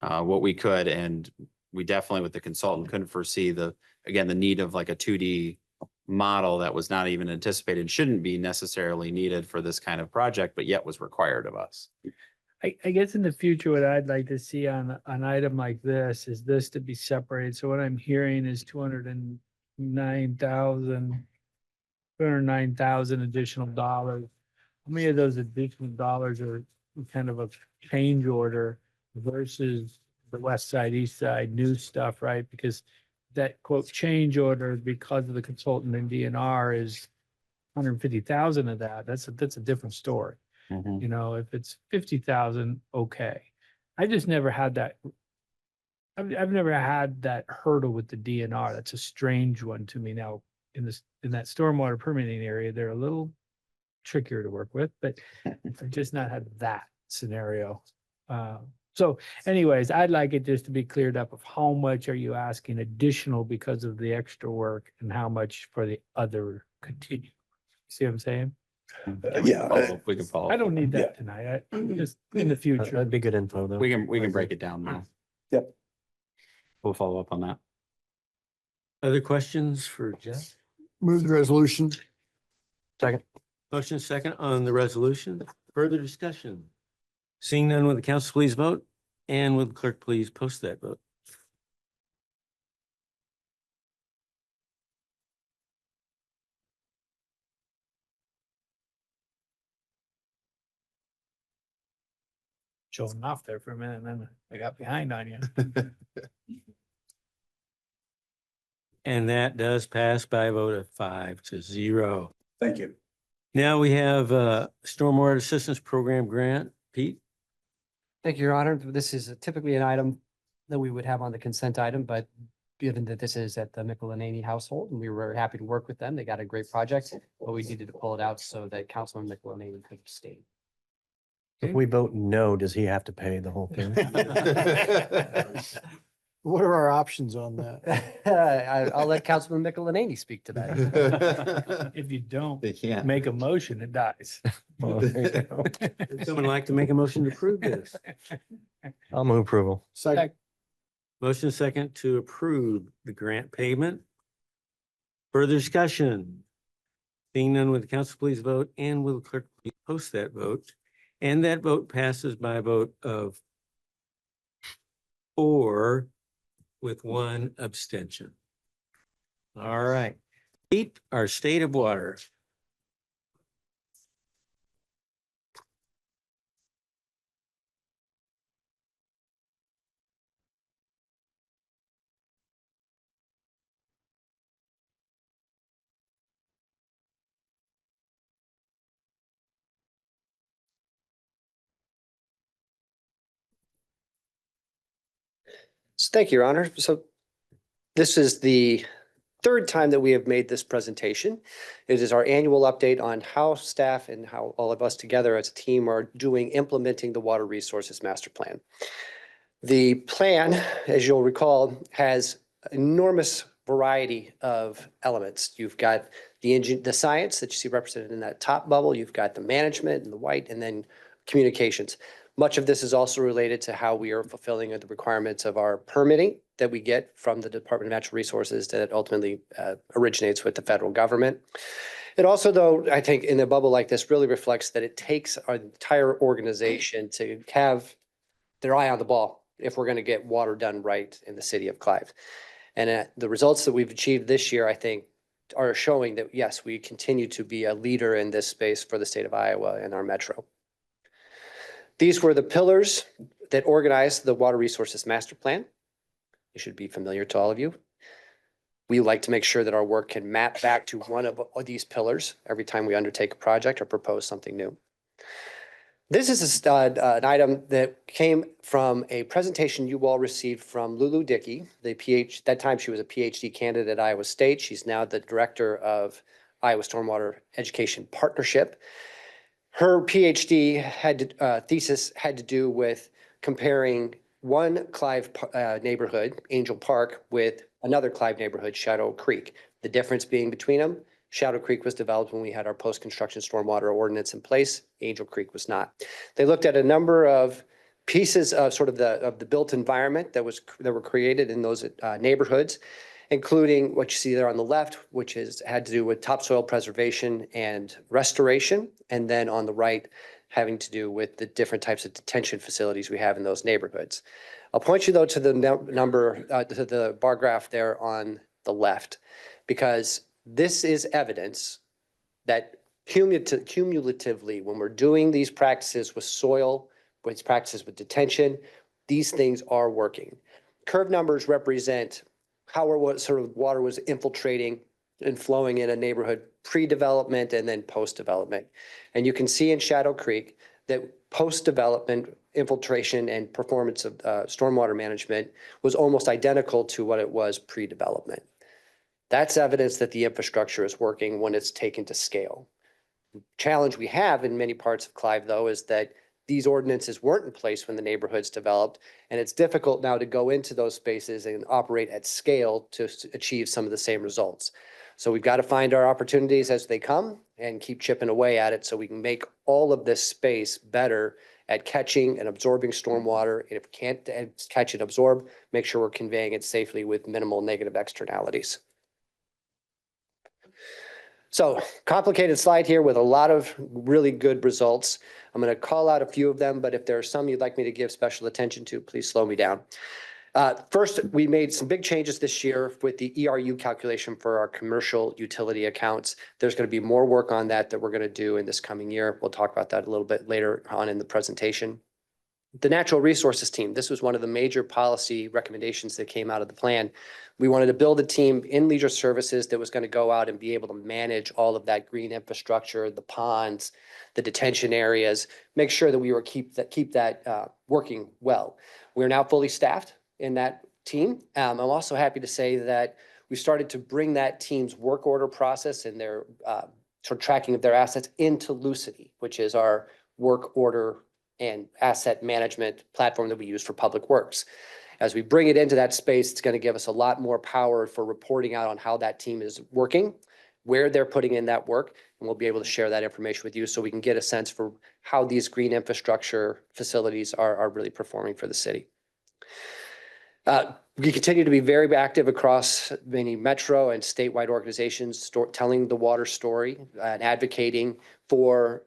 what we could, and we definitely with the consultant couldn't foresee the need of like a 2D model that was not even anticipated, shouldn't be necessarily needed for this kind of project, but yet was required of us. I guess in the future, what I'd like to see on an item like this is this to be separated. So what I'm hearing is 209,000 additional dollars. How many of those additional dollars are kind of a change order versus the west side, east side, new stuff, right? Because that quote change order, because of the consultant and DNR, is 150,000 of that. That's a different story. If it's 50,000, okay. I just never had that. I've never had that hurdle with the DNR. That's a strange one to me. Now, in that stormwater permitting area, they're a little trickier to work with, but I've just not had that scenario. So anyways, I'd like it just to be cleared up of how much are you asking additional because of the extra work and how much for the other continue. See what I'm saying? Yeah. We can follow. I don't need that tonight. Just in the future. That'd be good info though. We can break it down now. Yep. We'll follow up on that. Other questions for Jeff? Move the resolution. Second. Motion second on the resolution. Further discussion? Seeing none, will the council please vote? And will the clerk please post that vote? Showing off there for a minute and then I got behind on you. And that does pass by a vote of 5-0. Thank you. Now we have Stormwater Assistance Program grant. Pete? Thank you, Your Honor. This is typically an item that we would have on the consent item, but given that this is at the Michelini household, and we were very happy to work with them, they got a great project, but we needed to pull it out so that Councilman Michelini could stay. If we vote no, does he have to pay the whole thing? What are our options on that? I'll let Councilman Michelini speak to that. If you don't They can't. make a motion, it dies. Well, there you go. Would someone like to make a motion to approve this? I'll move approval. Second. Motion second to approve the grant payment. Further discussion? Seeing none, will the council please vote, and will the clerk please post that vote? And that vote passes by a vote of 4 with 1 abstention. All right. Pete, our state of water. So thank you, Your Honor. So this is the third time that we have made this presentation. It is our annual update on how staff and how all of us together as a team are doing implementing the Water Resources Master Plan. The plan, as you'll recall, has enormous variety of elements. You've got the science that you see represented in that top bubble. You've got the management in the white, and then communications. Much of this is also related to how we are fulfilling the requirements of our permitting that we get from the Department of Natural Resources that ultimately originates with the federal government. It also, though, I think in a bubble like this really reflects that it takes our entire organization to have their eye on the ball if we're going to get water done right in the city of Clive. And the results that we've achieved this year, I think, are showing that, yes, we continue to be a leader in this space for the state of Iowa and our metro. These were the pillars that organized the Water Resources Master Plan. It should be familiar to all of you. We like to make sure that our work can map back to one of these pillars every time we undertake a project or propose something new. This is an item that came from a presentation you all received from Lulu Dickey, that time she was a PhD candidate at Iowa State. She's now the director of Iowa Stormwater Education Partnership. Her PhD thesis had to do with comparing one Clive neighborhood, Angel Park, with another Clive neighborhood, Shadow Creek. The difference being between them, Shadow Creek was developed when we had our post-construction stormwater ordinance in place. Angel Creek was not. They looked at a number of pieces of sort of the built environment that were created in those neighborhoods, including what you see there on the left, which had to do with topsoil preservation and restoration, and then on the right, having to do with the different types of detention facilities we have in those neighborhoods. I'll point you though to the to the bar graph there on the left, because this is evidence that cumulatively, when we're doing these practices with soil, with practices with detention, these things are working. Curve numbers represent how or what sort of water was infiltrating and flowing in a neighborhood pre-development and then post-development. And you can see in Shadow Creek that post-development infiltration and performance of stormwater management was almost identical to what it was pre-development. That's evidence that the infrastructure is working when it's taken to scale. The challenge we have in many parts of Clive, though, is that these ordinances weren't in place when the neighborhoods developed, and it's difficult now to go into those spaces and operate at scale to achieve some of the same results. So we've got to find our opportunities as they come and keep chipping away at it so we can make all of this space better at catching and absorbing stormwater. And if we can't catch and absorb, make sure we're conveying it safely with minimal negative externalities. So complicated slide here with a lot of really good results. I'm going to call out a few of them, but if there are some you'd like me to give special attention to, please slow me down. First, we made some big changes this year with the ERU calculation for our commercial utility accounts. There's going to be more work on that we're going to do in this coming year. We'll talk about that a little bit later on in the presentation. The natural resources team, this was one of the major policy recommendations that came out of the plan. We wanted to build a team in leisure services that was going to go out and be able to manage all of that green infrastructure, the ponds, the detention areas, make sure that we were keep that working well. We're now fully staffed in that team. I'm also happy to say that we started to bring that team's work order process and their sort of tracking of their assets into Lucity, which is our work order and asset management platform that we use for public works. As we bring it into that space, it's going to give us a lot more power for reporting out on how that team is working, where they're putting in that work, and we'll be able to share that information with you so we can get a sense for how these green infrastructure facilities are really performing for the city. We continue to be very active across many metro and statewide organizations, telling the water story and advocating for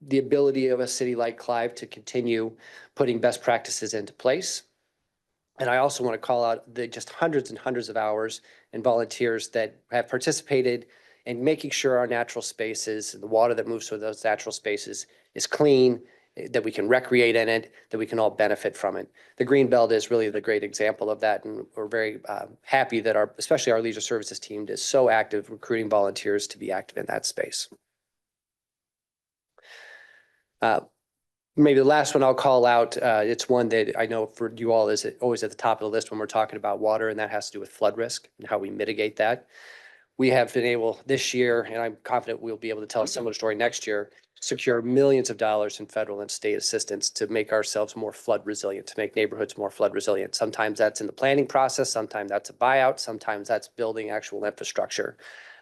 the ability of a city like Clive to continue putting best practices into place. And I also want to call out the just hundreds and hundreds of hours and volunteers that have participated in making sure our natural spaces and the water that moves through those natural spaces is clean, that we can recreate in it, that we can all benefit from it. The Greenbelt is really the great example of that, and we're very happy that especially our leisure services team is so active recruiting volunteers to be active in that space. maybe the last one I'll call out, it's one that I know for you all is always at the top of the list when we're talking about water, and that has to do with flood risk and how we mitigate that. We have been able this year, and I'm confident we'll be able to tell a similar story next year, secure millions of dollars in federal and state assistance to make ourselves more flood resilient, to make neighborhoods more flood resilient. Sometimes that's in the planning process, sometimes that's a buyout, sometimes that's building actual infrastructure.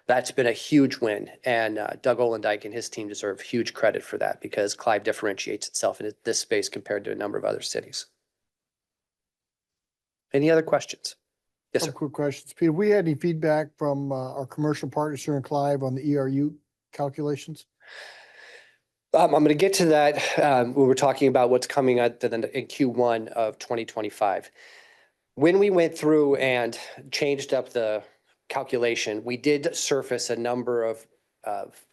That's been a huge win, and Doug Olendike and his team deserve huge credit for that because Clive differentiates itself in this space compared to a number of other cities. Any other questions? Yes, sir. Some quick questions. Peter, we had any feedback from our commercial partners here in Clive on the ERU calculations? I'm going to get to that when we're talking about what's coming in Q1 of 2025. When we went through and changed up the calculation, we did surface a number of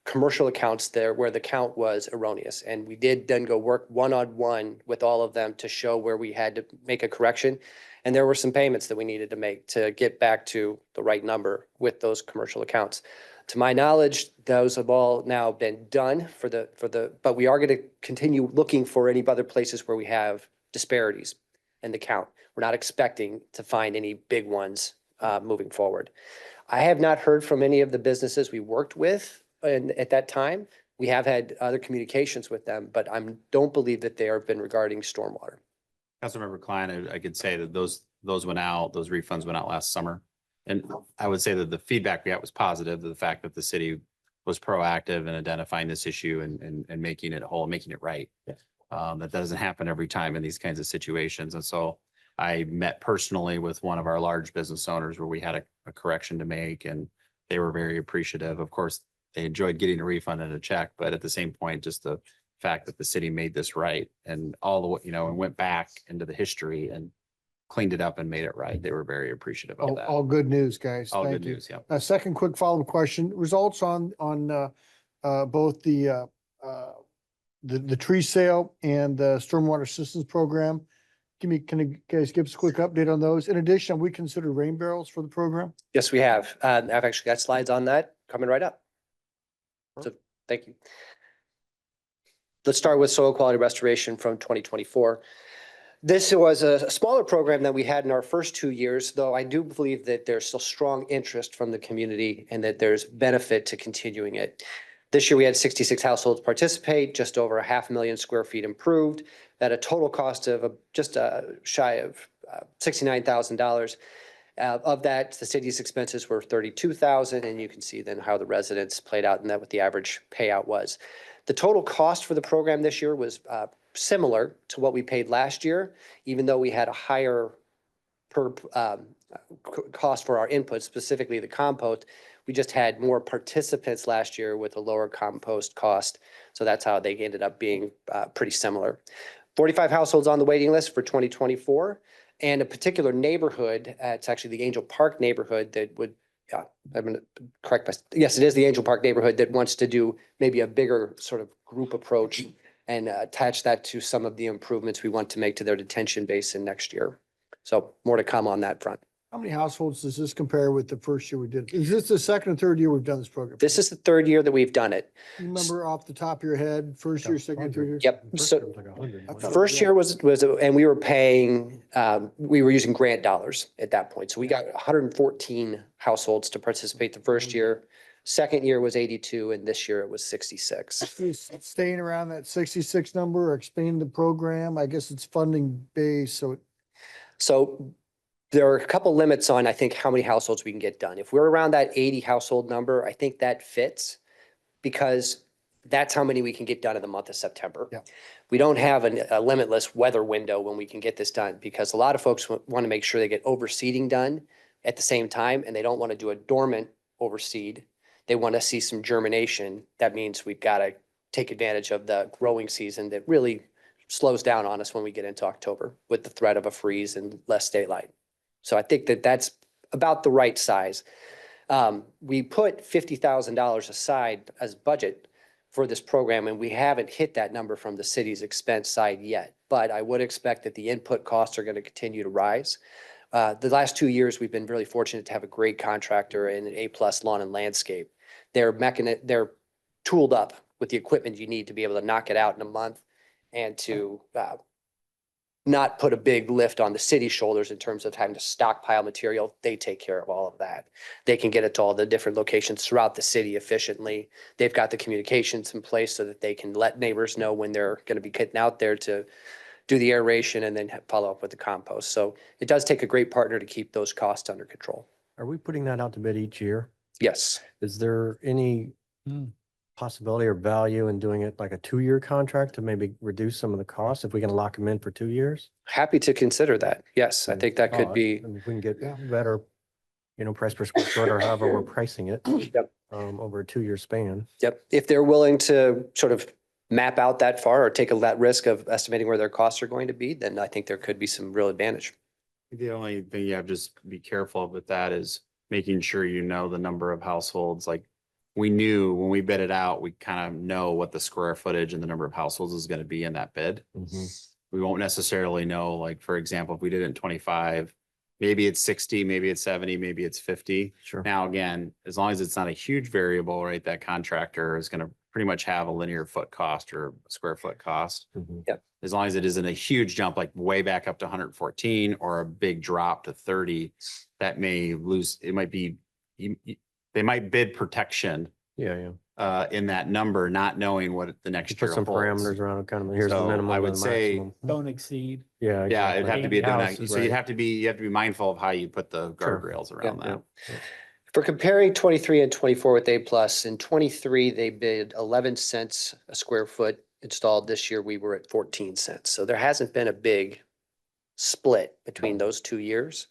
commercial accounts there where the count was erroneous. And we did then go work one-on-one with all of them to show where we had to make a correction. And there were some payments that we needed to make to get back to the right number with those commercial accounts. To my knowledge, those have all now been done but we are going to continue looking for any other places where we have disparities in the count. We're not expecting to find any big ones moving forward. I have not heard from any of the businesses we worked with at that time. We have had other communications with them, but I don't believe that they have been regarding stormwater. Councilmember Klein, I could say that those went out, those refunds went out last summer. And I would say that the feedback we got was positive, the fact that the city was proactive in identifying this issue and making it whole, making it right. That doesn't happen every time in these kinds of situations. And so I met personally with one of our large business owners where we had a correction to make, and they were very appreciative. Of course, they enjoyed getting a refund and a check, but at the same point, just the fact that the city made this right and all the way, and went back into the history and cleaned it up and made it right. They were very appreciative of that. All good news, guys. All Thank good you. news, yeah. A second quick follow-up question. Results on both the tree sale and the stormwater assistance program. Can you guys give us a quick update on those? In addition, we consider rain barrels for the program? Yes, we have. I've actually got slides on that coming right up. So thank you. Let's start with soil quality restoration from 2024. This was a smaller program than we had in our first 2 years, though I do believe that there's still strong interest from the community and that there's benefit to continuing it. This year, we had 66 households participate, just over 500,000 square feet improved, at a total cost of just shy of $69,000. Of that, the city's expenses were $32,000, and you can see then how the residents played out and that what the average payout was. The total cost for the program this year was similar to what we paid last year, even though we had a higher cost for our inputs, specifically the compost. We just had more participants last year with a lower compost cost. So that's how they ended up being pretty similar. 45 households on the waiting list for 2024. And a particular neighborhood, it's actually the Angel Park neighborhood that would, I'm going to correct myself. Yes, it is the Angel Park neighborhood that wants to do maybe a bigger sort of group approach and attach that to some of the improvements we want to make to their detention basin next year. So more to come on that front. How many households does this compare with the first year we did? Is this the second or third year we've done this program? This is the third year that we've done it. You remember off the top of your head, first year, second, third year? Yep. So first year was, and we were paying, we were using grant dollars at that point. So we got 114 households to participate the first year. Second year was 82, and this year it was 66. Staying around that 66 number or expanding the program, I guess it's funding based, So there are a couple limits on, I think, how many households we can get done. If we're around that 80 household number, I think that fits because that's how many we can get done in the month of September. Yeah. We don't have a limitless weather window when we can get this done because a lot of folks want to make sure they get overseeding done at the same time, and they don't want to do a dormant overseed. They want to see some germination. That means we've got to take advantage of the growing season that really slows down on us when we get into October with the threat of a freeze and less daylight. So I think that that's about the right size. We put $50,000 aside as budget for this program, and we haven't hit that number from the city's expense side yet. But I would expect that the input costs are going to continue to rise. The last 2 years, we've been really fortunate to have a great contractor in an A+ Lawn and Landscape. They're tooled up with the equipment you need to be able to knock it out in a month and to not put a big lift on the city's shoulders in terms of having to stockpile material. They take care of all of that. They can get it to all the different locations throughout the city efficiently. They've got the communications in place so that they can let neighbors know when they're going to be getting out there to do the aeration and then follow up with the compost. So it does take a great partner to keep those costs under control. Are we putting that out to bid each year? Yes. Is there any possibility or value in doing it like a 2-year contract to maybe reduce some of the costs if we can lock them in for 2 years? Happy to consider that. Yes, I think that could be. And if we can get better, price per square foot or however we're pricing it Yep. over a 2-year span. Yep. If they're willing to sort of map out that far or take that risk of estimating where their costs are going to be, then I think there could be some real advantage. The only thing you have to just be careful with that is making sure you know the number of households. Like we knew when we bid it out, we kind of know what the square footage and the number of households is going to be in that bid. We won't necessarily know, like, for example, if we did it in 25, maybe it's 60, maybe it's 70, maybe it's 50. Sure. Now, again, as long as it's not a huge variable, right, that contractor is going to pretty much have a linear foot cost or a square foot cost. Yep. As long as it isn't a huge jump, like way back up to 114 or a big drop to 30, that may lose, it might be, they might bid protection Yeah. in that number, not knowing what the next year Put some holds. parameters around it, kind of, here's the So minimum. I and would the say- maximum. Don't exceed. Yeah. Yeah, it'd have to be, Houses, so you'd have to be mindful of how you put the guardrails around Yeah. that. For comparing 23 and 24 with A plus, in 23, they bid 11 cents a square foot installed. This year, we were at 14 cents. So there hasn't been a big split between those 2 years.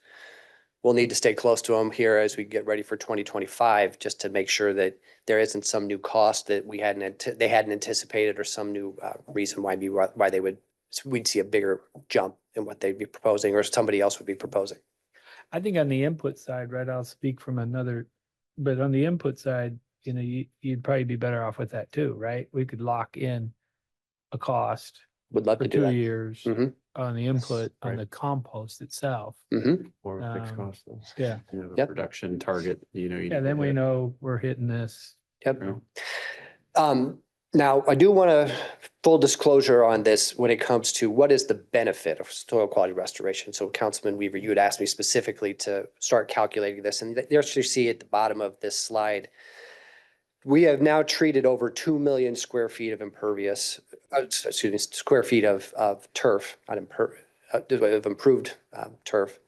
We'll need to stay close to them here as we get ready for 2025, just to make sure that there isn't some new cost that they hadn't anticipated or some new reason why we'd see a bigger jump in what they'd be proposing or somebody else would be proposing. I think on the input side, right, I'll speak from another, but on the input side, you'd probably be better off with that too, right? We could lock in a cost Would love for to do 2 that. years Mhm. on the input, on Right. the compost itself. Or a fixed Um, cost. Then. Yeah. You know, the Yep. production target, you know. you Yeah, need then to we hit. know we're hitting this. Yep. Yeah. Now, I do want to full disclosure on this when it comes to what is the benefit of soil quality restoration. So Councilman Weaver, you had asked me specifically to start calculating this, and there's you see at the bottom of this slide. We have now treated over 2 million square feet of square feet of turf, not of improved turf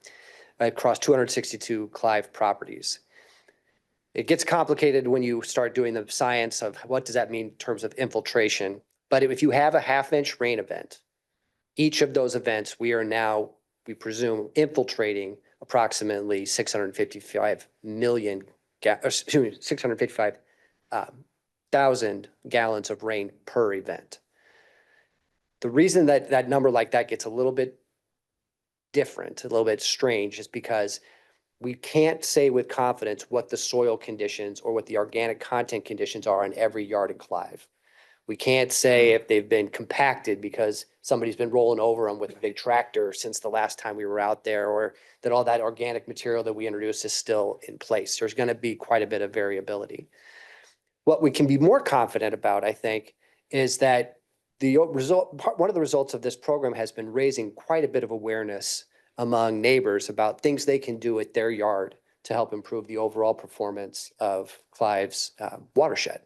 across 262 Clive properties. It gets complicated when you start doing the science of what does that mean in terms of infiltration. But if you have a half-inch rain event, each of those events, we presume, infiltrating approximately 655,000 gallons of rain per event. The reason that number like that gets a little bit different, a little bit strange, is because we can't say with confidence what the soil conditions or what the organic content conditions are on every yard in Clive. We can't say if they've been compacted because somebody's been rolling over them with a big tractor since the last time we were out there, or that all that organic material that we introduced is still in place. There's going to be quite a bit of variability. What we can be more confident about, I think, is that one of the results of this program has been raising quite a bit of awareness among neighbors about things they can do at their yard to help improve the overall performance of Clive's watershed.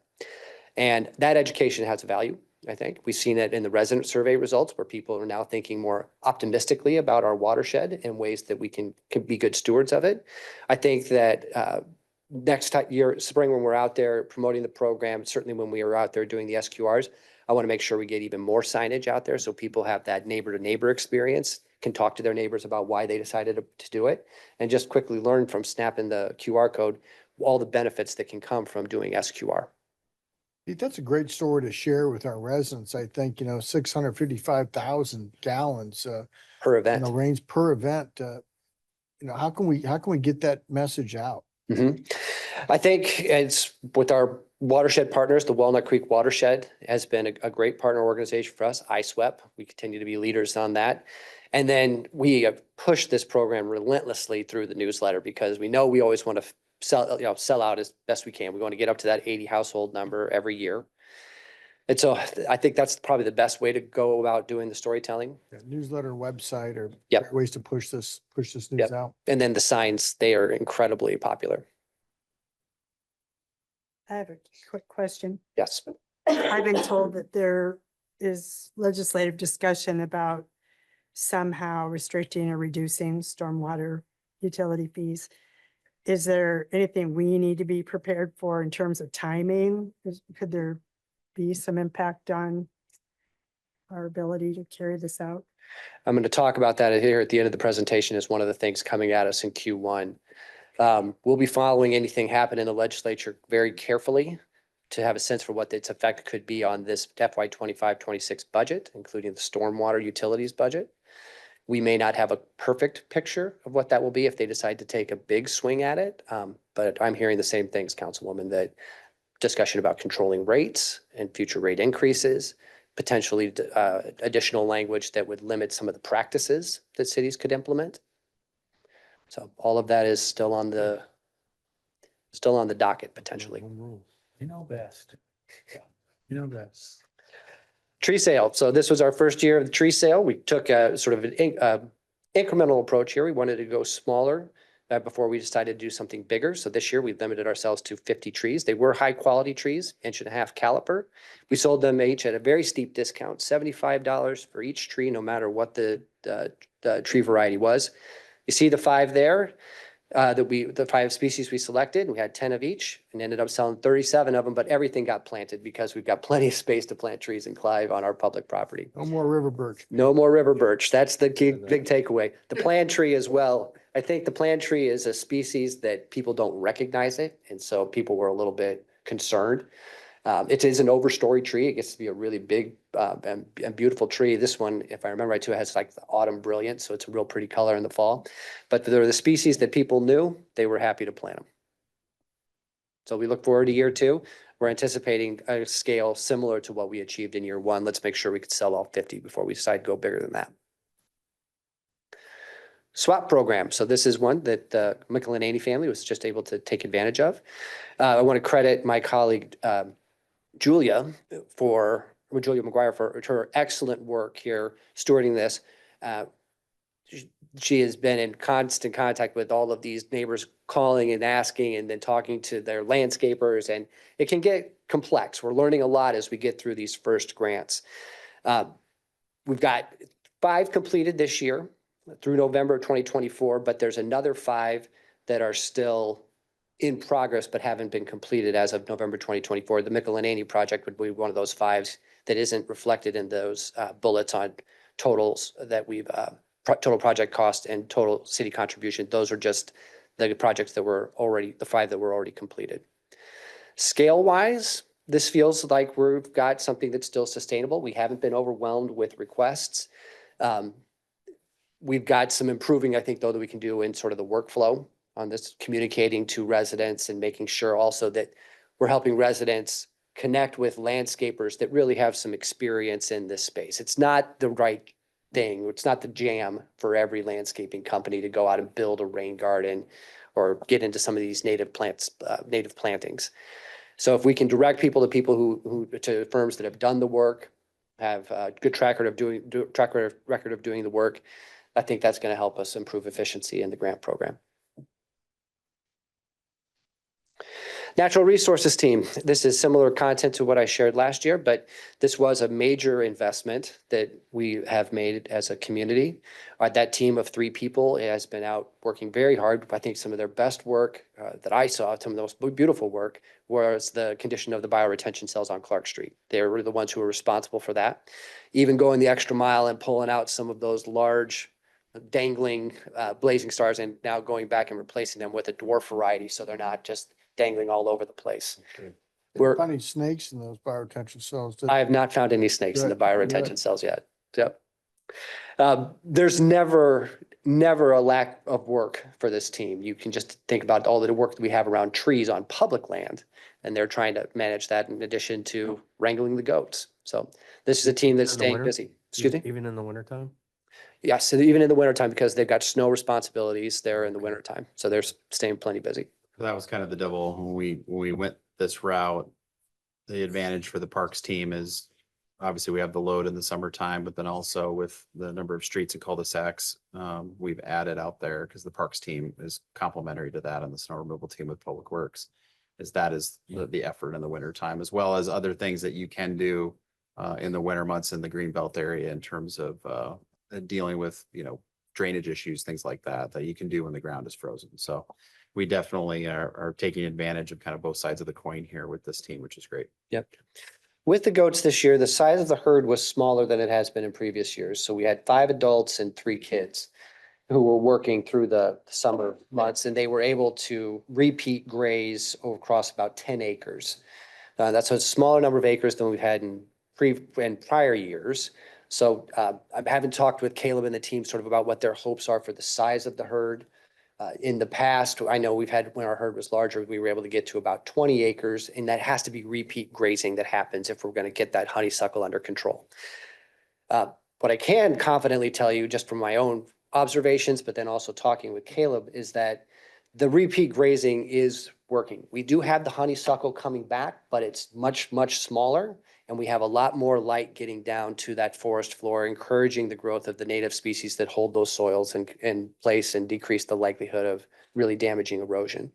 And that education has a value, I think. We've seen it in the resident survey results where people are now thinking more optimistically about our watershed and ways that we can be good stewards of it. I think that next year, spring, when we're out there promoting the program, certainly when we are out there doing the SQRs, I want to make sure we get even more signage out there so people have that neighbor-to-neighbor experience, can talk to their neighbors about why they decided to do it, and just quickly learn from snapping the QR code all the benefits that can come from doing SQR. That's a great story to share with our residents. I think, 655,000 gallons, Per event. rains per event. How can we get that message out? I think it's with our watershed partners, the Walnut Creek Watershed has been a great partner organization for us, ISWEP. We continue to be leaders on that. And then we have pushed this program relentlessly through the newsletter because we know we always want to sell out as best we can. We want to get up to that 80 household number every year. And so I think that's probably the best way to go about doing the storytelling. Yeah, newsletter, website, or Yep. ways to push this news Yep. out. And then the signs, they are incredibly popular. I have a quick question. Yes. I've been told that there is legislative discussion about somehow restricting or reducing stormwater utility fees. Is there anything we need to be prepared for in terms of timing? Could there be some impact on our ability to carry this out? I'm going to talk about that here at the end of the presentation as one of the things coming at us in Q1. We'll be following anything happen in the legislature very carefully to have a sense for what its effect could be on this FY 25-26 budget, including the stormwater utilities budget. We may not have a perfect picture of what that will be if they decide to take a big swing at it. But I'm hearing the same things, Councilwoman, that discussion about controlling rates and future rate increases, potentially additional language that would limit some of the practices that cities could implement. So all of that is still on the docket potentially. You know best. You know best. Tree sale. So this was our first year of the tree sale. We took a sort of an incremental approach here. We wanted to go smaller before we decided to do something bigger. So this year we limited ourselves to 50 trees. They were high quality trees, 1.5 inch caliper. We sold them each at a very steep discount, $75 for each tree, no matter what the tree variety was. You see the 5 there. The 5 species we selected, we had 10 of each and ended up selling 37 of them, but everything got planted because we've got plenty of space to plant trees in Clive on our public property. No more river birch. No more river birch. That's the big takeaway. The plant tree as well. I think the plant tree is a species that people don't recognize it. And so people were a little bit concerned. It is an overstory tree. It gets to be a really big and beautiful tree. This one, if I remember right too, has like the autumn brilliance. So it's a real pretty color in the fall. But they're the species that people knew, they were happy to plant them. So we look forward to year 2. We're anticipating a scale similar to what we achieved in year 1. Let's make sure we could sell all 50 before we decide to go bigger than that. SWAP program. So this is one that the McElhaney family was just able to take advantage of. I want to credit my colleague, Julia McGuire for her excellent work here stewarding this. She has been in constant contact with all of these neighbors, calling and asking and then talking to their landscapers, and it can get complex. We're learning a lot as we get through these first grants. We've got 5 completed this year through November 2024, but there's another 5 that are still in progress but haven't been completed as of November 2024. The McElhaney project would be one of those 5 that isn't reflected in those bullets on totals that we've total project cost and total city contribution. Those are just the projects that were already, the 5 that were already completed. Scale wise, this feels like we've got something that's still sustainable. We haven't been overwhelmed with requests. We've got some improving, I think, though, that we can do in sort of the workflow on this, communicating to residents and making sure also that we're helping residents connect with landscapers that really have some experience in this space. It's not the right thing. It's not the jam for every landscaping company to go out and build a rain garden or get into some of these native plants, native plantings. So if we can direct people to firms that have done the work, have a good track record of doing the work, I think that's going to help us improve efficiency in the grant program. Natural resources team. This is similar content to what I shared last year, but this was a major investment that we have made as a community. That team of 3 people has been out working very hard. I think some of their best work that I saw, some of the most beautiful work, was the condition of the bioretention cells on Clark Street. They were the ones who were responsible for that. Even going the extra mile and pulling out some of those large dangling blazing stars and now going back and replacing them with a dwarf variety so they're not just dangling all over the place. We're Finding snakes in those bioretention cells. I have not found any snakes in the Good, bioretention good. cells yet. Yep. There's never a lack of work for this team. You can just think about all the work that we have around trees on public land, and they're trying to manage that in addition to wrangling the goats. So this is a team that's In the staying winter? busy. Excuse me? Even in the wintertime? Yes, so even in the wintertime, because they've got snow responsibilities there in the wintertime. So they're staying plenty busy. That was kind of the double when we went this route. the advantage for the parks team is obviously we have the load in the summertime, but then also with the number of streets and cul-de-sacs, we've added out there because the parks team is complementary to that and the snow removal team with Public Works. That is the effort in the winter time, as well as other things that you can do in the winter months in the Greenbelt area in terms of dealing with, drainage issues, things like that, that you can do when the ground is frozen. So we definitely are taking advantage of kind of both sides of the coin here with this team, which is great. Yep. With the goats this year, the size of the herd was smaller than it has been in previous years. So we had 5 adults and 3 kids who were working through the summer months, and they were able to repeat graze across about 10 acres. That's a smaller number of acres than we've had in prior years. So I haven't talked with Caleb and the team sort of about what their hopes are for the size of the herd. In the past, I know we've had, when our herd was larger, we were able to get to about 20 acres, and that has to be repeat grazing that happens if we're going to get that honeysuckle under control. What I can confidently tell you, just from my own observations, but then also talking with Caleb, is that the repeat grazing is working. We do have the honeysuckle coming back, but it's much, much smaller. And we have a lot more light getting down to that forest floor, encouraging the growth of the native species that hold those soils in place and decrease the likelihood of really damaging erosion.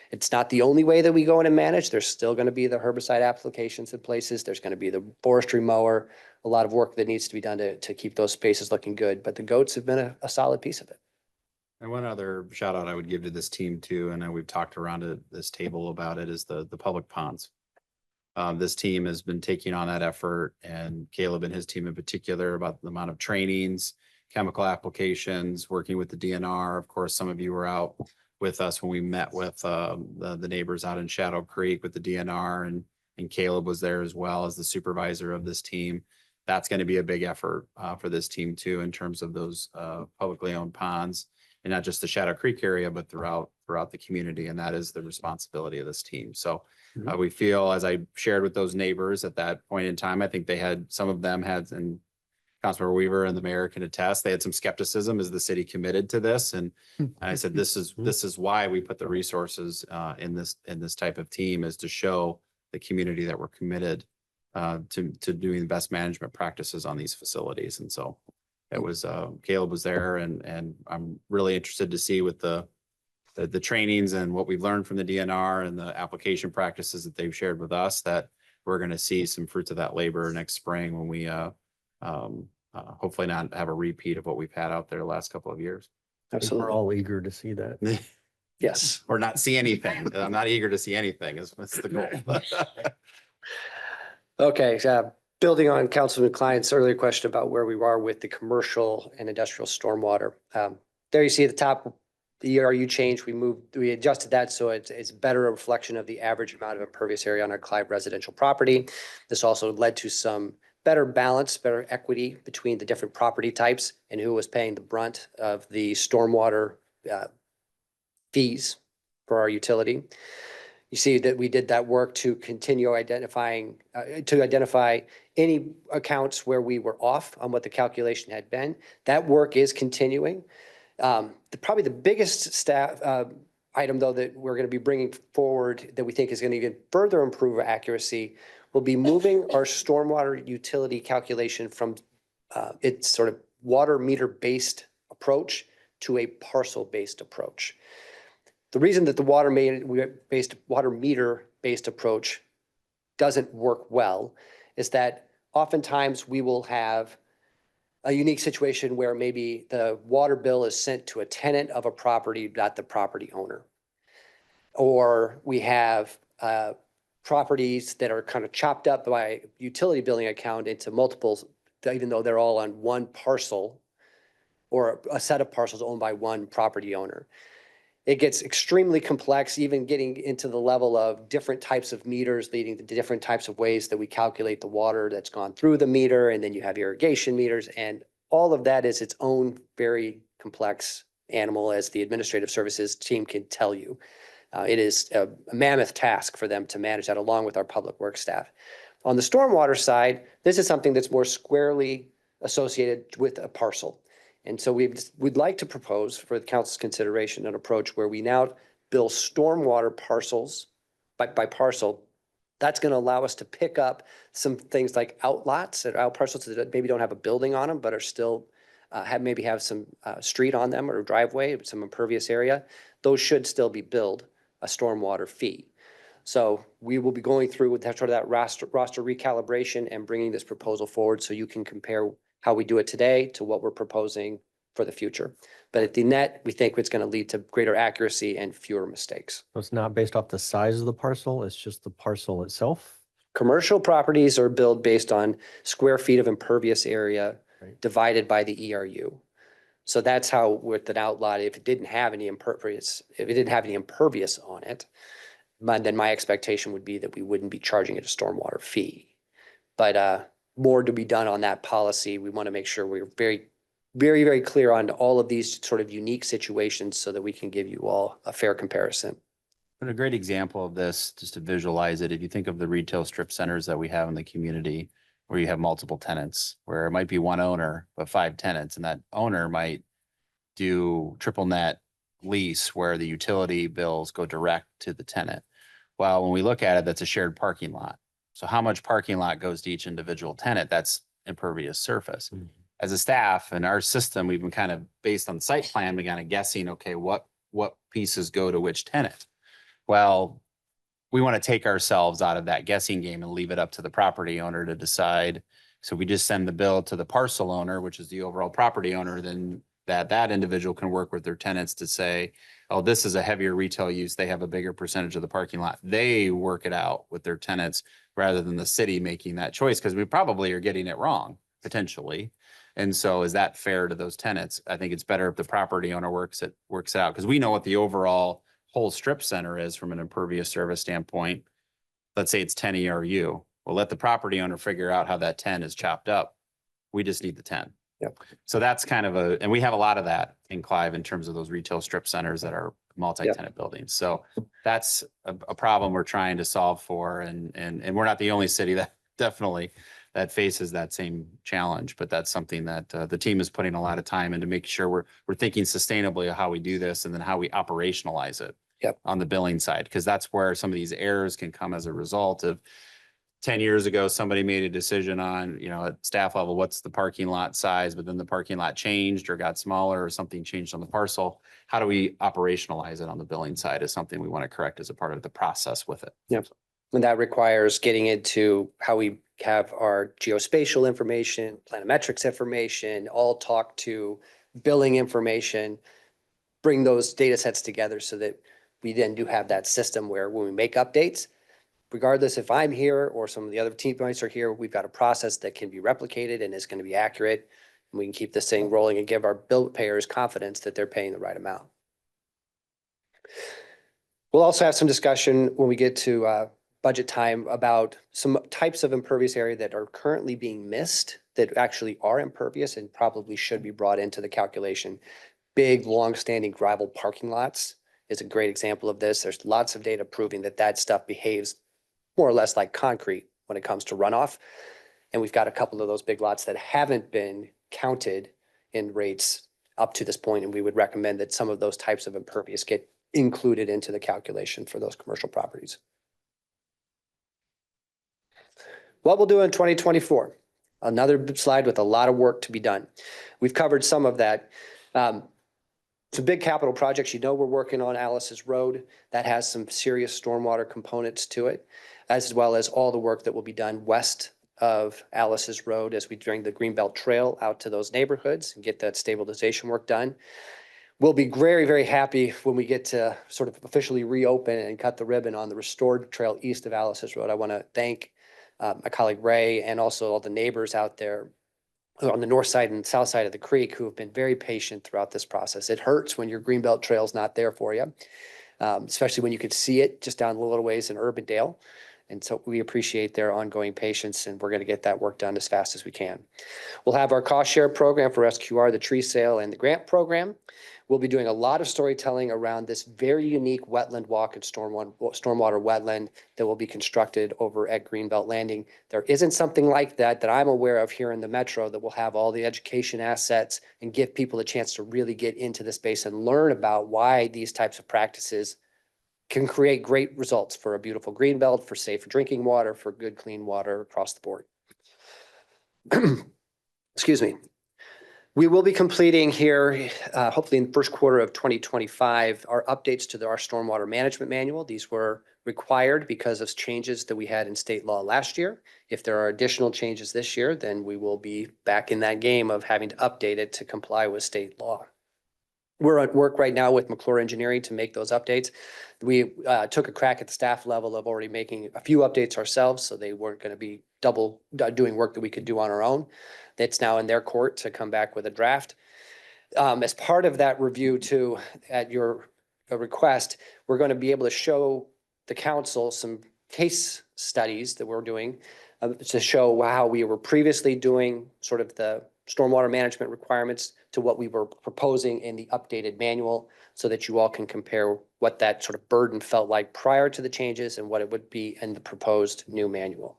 It's not the only way that we go in and manage. There's still going to be the herbicide applications in places. There's going to be the forestry mower, a lot of work that needs to be done to keep those spaces looking good. But the goats have been a solid piece of it. And one other shout out I would give to this team too, and I know we've talked around at this table about it, is the public ponds. This team has been taking on that effort, and Caleb and his team in particular, about the amount of trainings, chemical applications, working with the DNR. Of course, some of you were out with us when we met with the neighbors out in Shadow Creek with the DNR, and Caleb was there as well as the supervisor of this team. That's going to be a big effort for this team too, in terms of those publicly owned ponds, and not just the Shadow Creek area, but throughout the community. And that is the responsibility of this team. So we feel, as I shared with those neighbors at that point in time, I think some of them had, and Councilmember Weaver and the mayor can attest, they had some skepticism. Is the city committed to this? And I said, this is why we put the resources in this type of team, is to show the community that we're committed to doing the best management practices on these facilities. And so it was, Caleb was there, and I'm really interested to see with the trainings and what we've learned from the DNR and the application practices that they've shared with us, that we're going to see some fruits of that labor next spring when we hopefully not have a repeat of what we've had out there the last couple of years. We're all eager to see that. Yes. Or not see anything. I'm not eager to see anything. That's the goal. Okay, building on Councilman Klein's earlier question about where we are with the commercial and industrial stormwater. There you see at the top, the ERU change, we adjusted that so it's better a reflection of the average amount of impervious area on our Clive residential property. This also led to some better balance, better equity between the different property types and who was paying the brunt of the stormwater fees for our utility. You see that we did that work to continue identify any accounts where we were off on what the calculation had been. That work is continuing. Probably the biggest item, though, that we're going to be bringing forward that we think is going to even further improve our accuracy will be moving our stormwater utility calculation from its sort of water meter based approach to a parcel based approach. The reason that the water meter based approach doesn't work well is that oftentimes we will have a unique situation where maybe the water bill is sent to a tenant of a property, not the property owner. Or we have properties that are kind of chopped up by utility billing account into multiples, even though they're all on one parcel or a set of parcels owned by one property owner. It gets extremely complex, even getting into the level of different types of meters leading to different types of ways that we calculate the water that's gone through the meter. And then you have irrigation meters, and all of that is its own very complex animal, as the administrative services team can tell you. It is a mammoth task for them to manage that along with our public works staff. On the stormwater side, this is something that's more squarely associated with a parcel. And so we'd like to propose for the council's consideration an approach where we now bill stormwater parcels by parcel That's going to allow us to pick up some things like outlots or out parcels that maybe don't have a building on them, but are still maybe have some street on them or driveway, some impervious area. Those should still be billed a stormwater fee. So we will be going through with that sort of that roster recalibration and bringing this proposal forward so you can compare how we do it today to what we're proposing for the future. But at the net, we think it's going to lead to greater accuracy and fewer mistakes. So it's not based off the size of the parcel, it's just the parcel itself? Commercial properties are billed based on square feet of impervious area Right. divided by the ERU. So that's how with an outlot, if it didn't have any impervious on it, then my expectation would be that we wouldn't be charging it a stormwater fee. But more to be done on that policy. We want to make sure we're very, very, very clear on all of these sort of unique situations so that we can give you all a fair comparison. But a great example of this, just to visualize it, if you think of the retail strip centers that we have in the community, where you have multiple tenants, where it might be one owner, but 5 tenants, and that owner might do triple net lease where the utility bills go direct to the tenant. Well, when we look at it, that's a shared parking lot. So how much parking lot goes to each individual tenant? That's impervious surface. Mhm. As a staff and our system, we've been kind of based on the site plan, we kind of guessing, okay, what pieces go to which tenant? Well, we want to take ourselves out of that guessing game and leave it up to the property owner to decide. So we just send the bill to the parcel owner, which is the overall property owner, then that individual can work with their tenants to say, oh, this is a heavier retail use. They have a bigger percentage of the parking lot. They work it out with their tenants rather than the city making that choice, because we probably are getting it wrong potentially. And so is that fair to those tenants? I think it's better if the property owner works it out, because we know what the overall whole strip center is from an impervious service standpoint. Let's say it's 10 ERU. We'll let the property owner figure out how that 10 is chopped up. We just need the 10. Yep. So that's kind of and we have a lot of that in Clive in terms of those retail strip centers that are multi-tenant buildings. So that's a problem we're trying to solve for. And we're not the only city that definitely that faces that same challenge, but that's something that the team is putting a lot of time into, making sure we're thinking sustainably of how we do this and then how we operationalize it. Yep. On the billing side, because that's where some of these errors can come as a result of 10 years ago, somebody made a decision on, at staff level, what's the parking lot size, but then the parking lot changed or got smaller or something changed on the parcel. How do we operationalize it on the billing side is something we want to correct as a part of the process with it. Yep. And that requires getting into how we have our geospatial information, planimetrics information, all talk to billing information, bring those data sets together so that we then do have that system where when we make updates, regardless if I'm here or some of the other teammates are here, we've got a process that can be replicated and is going to be accurate. And we can keep this thing rolling and give our bill payers confidence that they're paying the right amount. We'll also have some discussion when we get to budget time about some types of impervious area that are currently being missed that actually are impervious and probably should be brought into the calculation. Big, long-standing gravel parking lots is a great example of this. There's lots of data proving that stuff behaves more or less like concrete when it comes to runoff. And we've got a couple of those big lots that haven't been counted in rates up to this point, and we would recommend that some of those types of impervious get included into the calculation for those commercial properties. What we'll do in 2024, another slide with a lot of work to be done. We've covered some of that. Some big capital projects, we're working on Alice's Road. That has some serious stormwater components to it, as well as all the work that will be done west of Alice's Road as we bring the Greenbelt Trail out to those neighborhoods and get that stabilization work done. We'll be very, very happy when we get to sort of officially reopen and cut the ribbon on the restored trail east of Alice's Road. I want to thank my colleague Ray and also all the neighbors out there on the north side and south side of the creek who have been very patient throughout this process. It hurts when your Greenbelt Trail's not there for you, especially when you could see it just down a little ways in Urbandale. And so we appreciate their ongoing patience, and we're going to get that work done as fast as we can. We'll have our cost share program for SQR, the tree sale, and the grant program. We'll be doing a lot of storytelling around this very unique wetland walk and stormwater wetland that will be constructed over at Greenbelt Landing. There isn't something like that I'm aware of here in the Metro that will have all the education assets and give people a chance to really get into the space and learn about why these types of practices can create great results for a beautiful green belt, for safe drinking water, for good, clean water across the board. Excuse me. We will be completing here, hopefully in the first quarter of 2025, our updates to our stormwater management manual. These were required because of changes that we had in state law last year. If there are additional changes this year, then we will be back in that game of having to update it to comply with state law. We're at work right now with McClure Engineering to make those updates. We took a crack at the staff level of already making a few updates ourselves, so they weren't going to be double doing work that we could do on our own. That's now in their court to come back with a draft. As part of that review too, at your request, we're going to be able to show the council some case studies that we're doing to show how we were previously doing sort of the stormwater management requirements to what we were proposing in the updated manual, so that you all can compare what that sort of burden felt like prior to the changes and what it would be in the proposed new manual.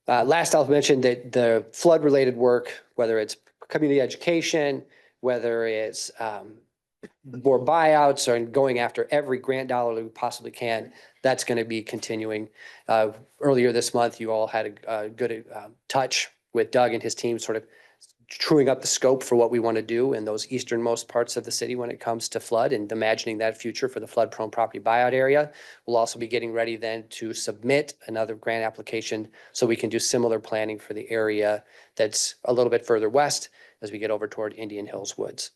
Last, I'll mention that the flood-related work, whether it's community education, whether it's more buyouts or going after every grant dollar that we possibly can, that's going to be continuing. Earlier this month, you all had a good touch with Doug and his team, sort of truing up the scope for what we want to do in those easternmost parts of the city when it comes to flood and imagining that future for the flood-prone property buyout area. We'll also be getting ready then to submit another grant application so we can do similar planning for the area that's a little bit further west as we get over toward Indian Hills Woods.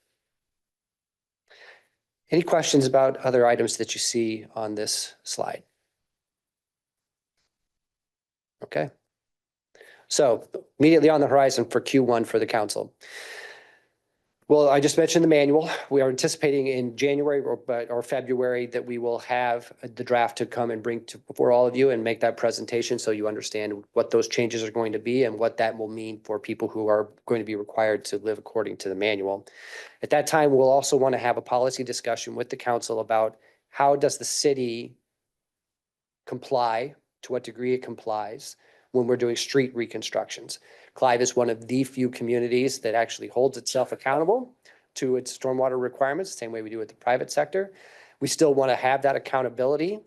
Any questions about other items that you see on this slide? Okay. So immediately on the horizon for Q1 for the council. Well, I just mentioned the manual. We are anticipating in January or February that we will have the draft to come and bring to before all of you and make that presentation so you understand what those changes are going to be and what that will mean for people who are going to be required to live according to the manual. At that time, we'll also want to have a policy discussion with the council about how does the city comply, to what degree it complies when we're doing street reconstructions. Clive is one of the few communities that actually holds itself accountable to its stormwater requirements, the same way we do with the private sector. We still want to have that accountability,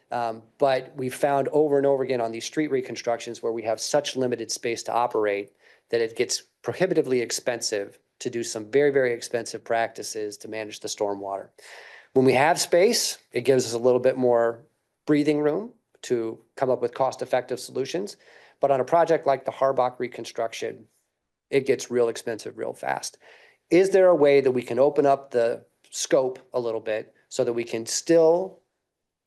but we found over and over again on these street reconstructions where we have such limited space to operate that it gets prohibitively expensive to do some very, very expensive practices to manage the stormwater. When we have space, it gives us a little bit more breathing room to come up with cost-effective solutions. But on a project like the Harbach reconstruction, it gets real expensive real fast. Is there a way that we can open up the scope a little bit so that we can still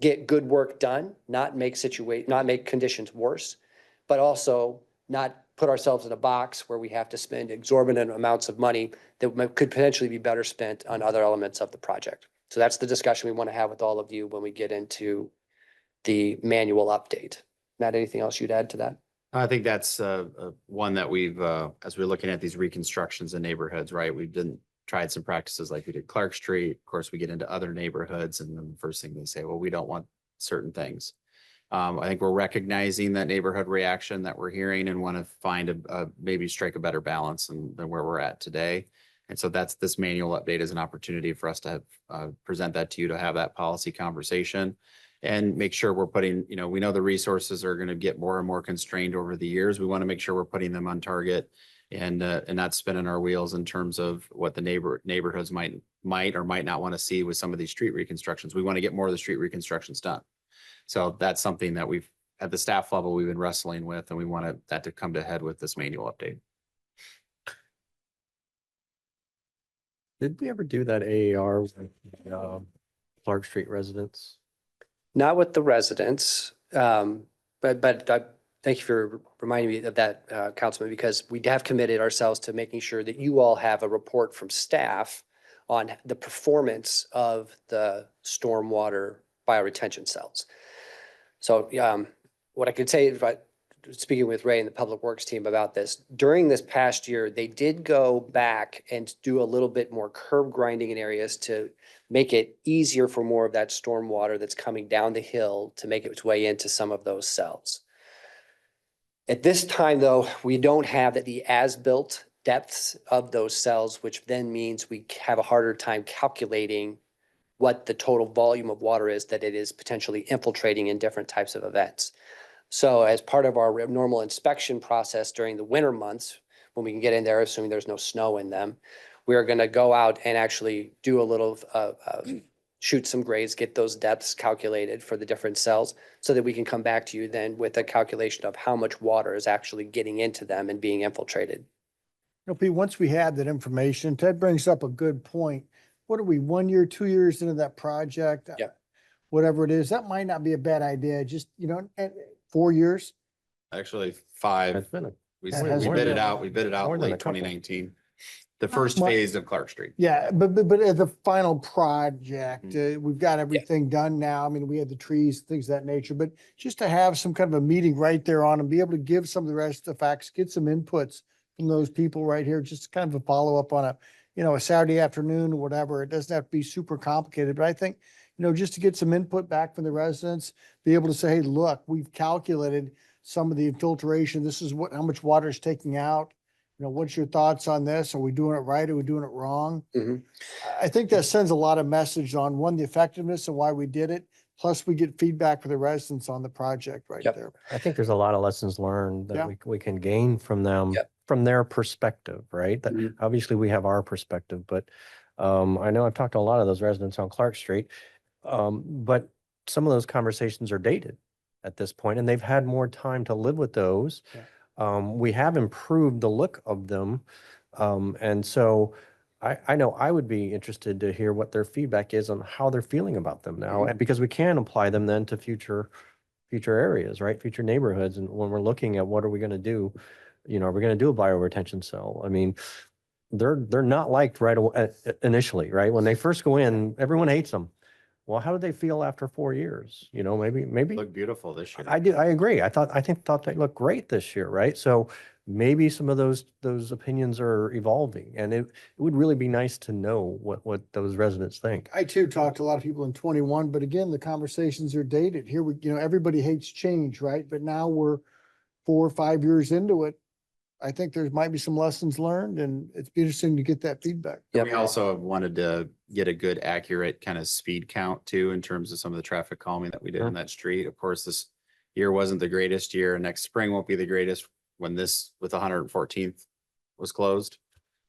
get good work done, not make conditions worse, but also not put ourselves in a box where we have to spend exorbitant amounts of money that could potentially be better spent on other elements of the project? So that's the discussion we want to have with all of you when we get into the manual update. Matt, anything else you'd add to that? I think that's one that we've, as we're looking at these reconstructions in neighborhoods, right? We've tried some practices like we did Clark Street. Of course, we get into other neighborhoods and then the first thing they say, well, we don't want certain things. I think we're recognizing that neighborhood reaction that we're hearing and want to find maybe strike a better balance than where we're at today. And so this manual update is an opportunity for us to present that to you, to have that policy conversation and make sure we're putting, we know the resources are going to get more and more constrained over the years. We want to make sure we're putting them on target and not spinning our wheels in terms of what the neighborhoods might or might not want to see with some of these street reconstructions. We want to get more of the street reconstructions done. So that's something that at the staff level, we've been wrestling with, and we want that to come to head with this manual update. Did we ever do that AAR with Clark Street residents? Not with the residents, but thank you for reminding me of that, Councilman, because we have committed ourselves to making sure that you all have a report from staff on the performance of the stormwater bioretention cells. So what I could say is, speaking with Ray and the Public Works team about this, during this past year, they did go back and do a little bit more curb grinding in areas to make it easier for more of that stormwater that's coming down the hill to make its way into some of those cells. At this time, though, we don't have the as-built depths of those cells, which then means we have a harder time calculating what the total volume of water is that it is potentially infiltrating in different types of events. So as part of our normal inspection process during the winter months, when we can get in there, assuming there's no snow in them, we're going to go out and actually do a little, shoot some grades, get those depths calculated for the different cells so that we can come back to you then with a calculation of how much water is actually getting into them and being infiltrated. Pete, once we have that information, Ted brings up a good point. What are we, 1 year, 2 years into that project? Yeah. Whatever it is, that might not be a bad idea. Just, 4 years. Actually, 5. It's been a- We It has bid it been. out. We bid it out More than a late couple. 2019. The first Well- phase of Clark Street. Yeah, but as a final project, we've got everything done now. I mean, we had the trees, things of that nature, but just to have some kind of a meeting right there on and be able to give some of the rest of the facts, get some inputs from those people right here, just kind of a follow-up on a Saturday afternoon or whatever. It doesn't have to be super complicated, but I think, just to get some input back from the residents, be able to say, hey, look, we've calculated some of the infiltration. This is how much water is taking out. What's your thoughts on this? Are we doing it right? Are we doing it wrong? Mhm. I think that sends a lot of message on, one, the effectiveness and why we did it. Plus we get feedback for the residents on the project right Yep. there. I think there's a lot of lessons learned Yeah. that we can gain from them, Yep. from their perspective, right? That Mhm. obviously we have our perspective, but I know I've talked to a lot of those residents on Clark Street. But some of those conversations are dated at this point, and they've had more time to live with those. We have improved the look of them. And so I know I would be interested to hear what their feedback is on how they're feeling about them now, and because we can apply them then to future areas, right? Future neighborhoods. And when we're looking at what are we going to do, are we going to do a bioretention cell? I mean, they're not liked right away initially, right? When they first go in, everyone hates them. Well, how do they feel after 4 years? Maybe Look beautiful this year. I agree. I thought they looked great this year, right? So maybe some of those opinions are evolving, and it would really be nice to know what those residents think. I too talked to a lot of people in 21, but again, the conversations are dated. Here everybody hates change, right? But now we're 4 or 5 years into it. I think there might be some lessons learned, and it's be interesting to get that feedback. Yep. We also wanted to get a good accurate kind of speed count too, in terms of some of the traffic calming that we did on that street. Of course, this year wasn't the greatest year. Next spring won't be the greatest when with 114th was closed.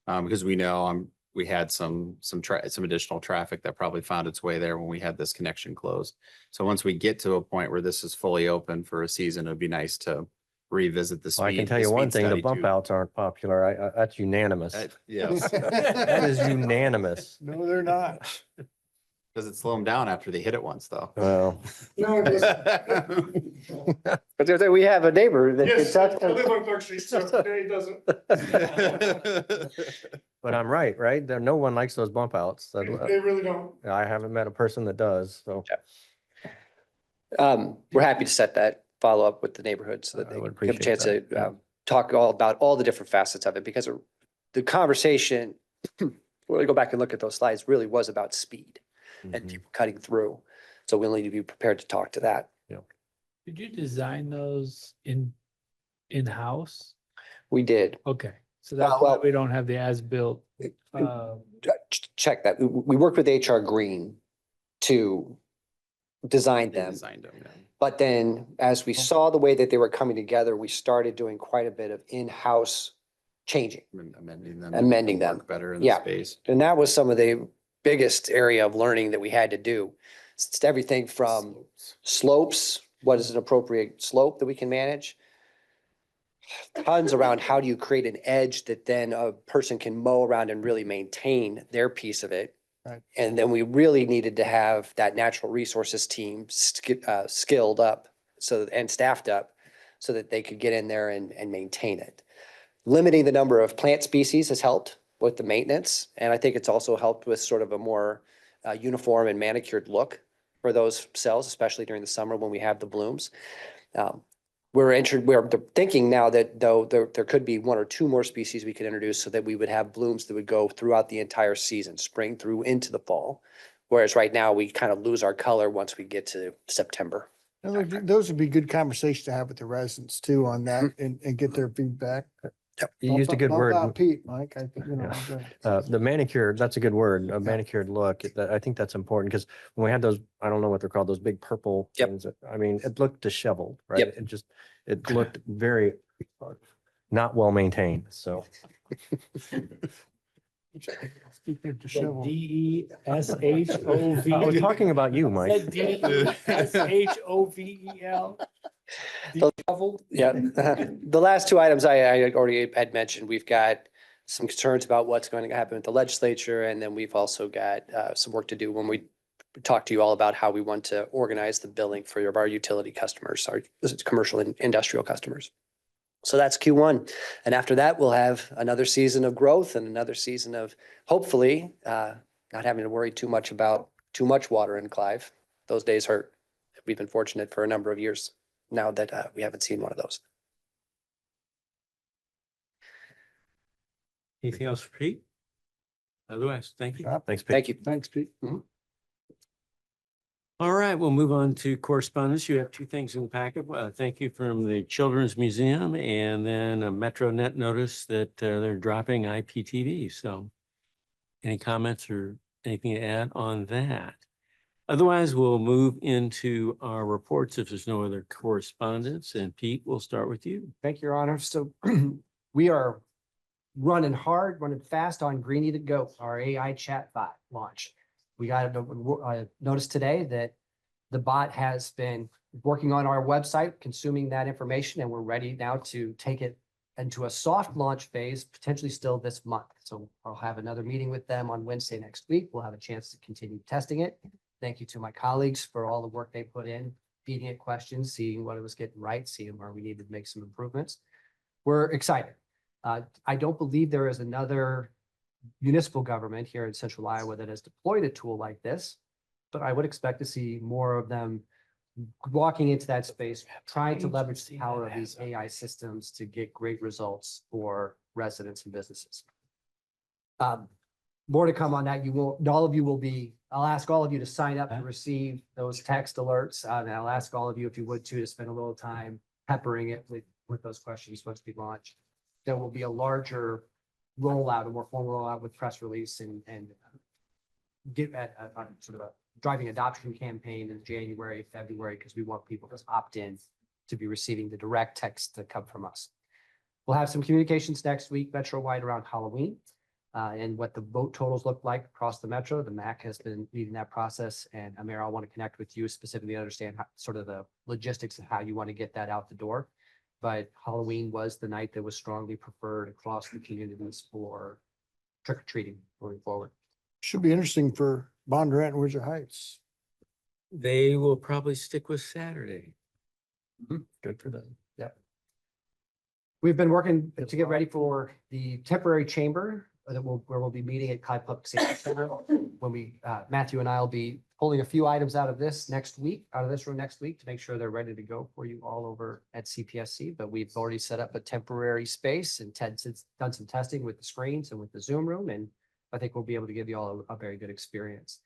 Because we know we had some additional traffic that probably found its way there when we had this connection closed. So once we get to a point where this is fully open for a season, it'd be nice to revisit the speed. Well, I can tell the you one speed thing, the study, bump too. outs aren't popular. That's unanimous. Yes, That is unanimous. No, they're not. does it slow them down after they hit it once though? Well, But we have a neighbor that Yes, can I touch. live on Clark Street, so it doesn't. but I'm right? No one likes those bump outs. They really don't. I haven't met a person that does, so. We're happy to set that follow-up with the neighborhood so that I they would have a chance appreciate to that. talk all about all the different facets of it, because the conversation, when we go back and look at those slides, really was about speed and Mhm. people cutting through. So we'll need to be prepared to talk to that. Did you design those in-house? We did. Okay, so that's why well- we don't have the as-built. Check that. We worked with HR Green to design They them. designed them, yeah. But then as we saw the way that they were coming together, we started doing quite a bit of in-house changing. Amending them. Amending to work them. Better in Yeah. the space. And that was some of the biggest area of learning that we had to do. It's everything from slopes, what is an appropriate slope that we can manage? Tons around how do you create an edge that then a person can mow around and really maintain their piece of it. Right. And then we really needed to have that natural resources team skilled up and staffed up so that they could get in there and maintain it. Limiting the number of plant species has helped with the maintenance. And I think it's also helped with sort of a more uniform and manicured look for those cells, especially during the summer when we have the blooms. We're thinking now that though there could be 1 or 2 more species we could introduce so that we would have blooms that would go throughout the entire season, spring through into the fall. Whereas right now we kind of lose our color once we get to September. Those would be good conversations to have with the residents too on that and get their feedback. You used a good Don't word. doubt Pete, Mike, I think, you know. The manicured, that's a good word, a manicured look. I think that's important because when we had those, I don't know what they're called, those big purple Yep. things. I mean, it looked disheveled, right? Yep. It looked very not well maintained. So Speaking of disheveled. DESHOV. I was talking about you, Mike. DESHOVEL. Yeah, the last two items I already had mentioned, we've got some concerns about what's going to happen with the legislature, and then we've also got some work to do when we talk to you all about how we want to organize the billing for our utility customers, our commercial and industrial customers. So that's Q1. And after that, we'll have another season of growth and another season of hopefully not having to worry too much about too much water in Clive. Those days hurt. We've been fortunate for a number of years now that we haven't seen one of those. Anything else for Pete? Otherwise, thank you. Thanks, Pete. Thank you. Thanks, Pete. All right, we'll move on to correspondence. You have two things in the packet. Thank you from the Children's Museum and then a MetroNet notice that they're dropping IPTV. So any comments or anything to add on that? Otherwise, we'll move into our reports if there's no other correspondence. And Pete, we'll start with you. Thank you, Your Honor. So we are running hard, running fast on Greenie to Go, our AI chatbot launch. We got a notice today that the bot has been working on our website, consuming that information, and we're ready now to take it into a soft launch phase, potentially still this month. So I'll have another meeting with them on Wednesday next week. We'll have a chance to continue testing it. Thank you to my colleagues for all the work they put in, feeding it questions, seeing what it was getting right, seeing where we needed to make some improvements. We're excited. I don't believe there is another municipal government here in central Iowa that has deployed a tool like this, but I would expect to see more of them walking into that space, trying to leverage the power of these AI systems to get great results for residents and businesses. More to come on that. All of you will be, I'll ask all of you to sign up to receive those text alerts. And I'll ask all of you, if you would too, to spend a little time peppering it with those questions once we launch. There will be a larger rollout, a more formal rollout with press release and get at sort of a driving adoption campaign in January, February, because we want people to opt in to be receiving the direct text that come from us. We'll have some communications next week, metro-wide around Halloween, and what the vote totals look like across the metro. The MAC has been leading that process, and Amir, I want to connect with you specifically to understand sort of the logistics of how you want to get that out the door. But Halloween was the night that was strongly preferred across the communities for trick or treating going forward. Should be interesting for Bondurant and Windsor Heights. They will probably stick with Saturday. Good for them. Yeah. We've been working to get ready for the temporary chamber where we'll be meeting at Clive Public Safety Center. When Matthew and I will be pulling a few items out of this room next week to make sure they're ready to go for you all over at CPSC. But we've already set up a temporary space and done some testing with the screens and with the Zoom room. And I think we'll be able to give you all a very good experience.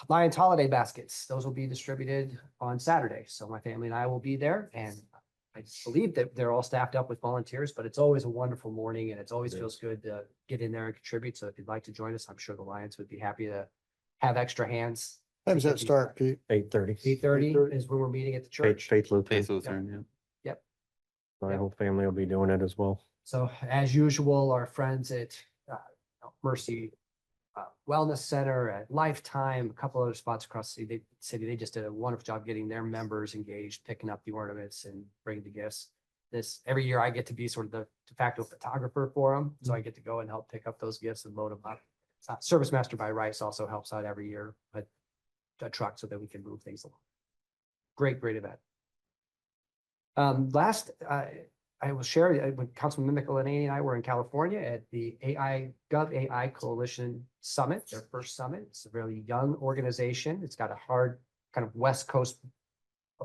Lions holiday baskets, those will be distributed on Saturday. So my family and I will be there, and I believe that they're all staffed up with volunteers, but it's always a wonderful morning and it always feels good to get in there and contribute. So if you'd like to join us, I'm sure the Lions would be happy to have extra hands. How does that start, Pete? 8:30. 8:30 is when we're meeting at the church. Faith Lutheran. Faith Lutheran, yeah. Yep. My whole family will be doing it as well. So as usual, our friends at Mercy Wellness Center, at Lifetime, a couple other spots across the city, they just did a wonderful job getting their members engaged, picking up the ornaments and bringing the gifts. Every year I get to be sort of the de facto photographer for them. So I get to go and help pick up those gifts and load them up. Service Master by Rice also helps out every year, but a truck so that we can move things along. Great event. Last, I will share when Councilman Michelini and I were in California at the GovAI Coalition Summit, their first summit. It's a really young organization. It's got a hard kind of West Coast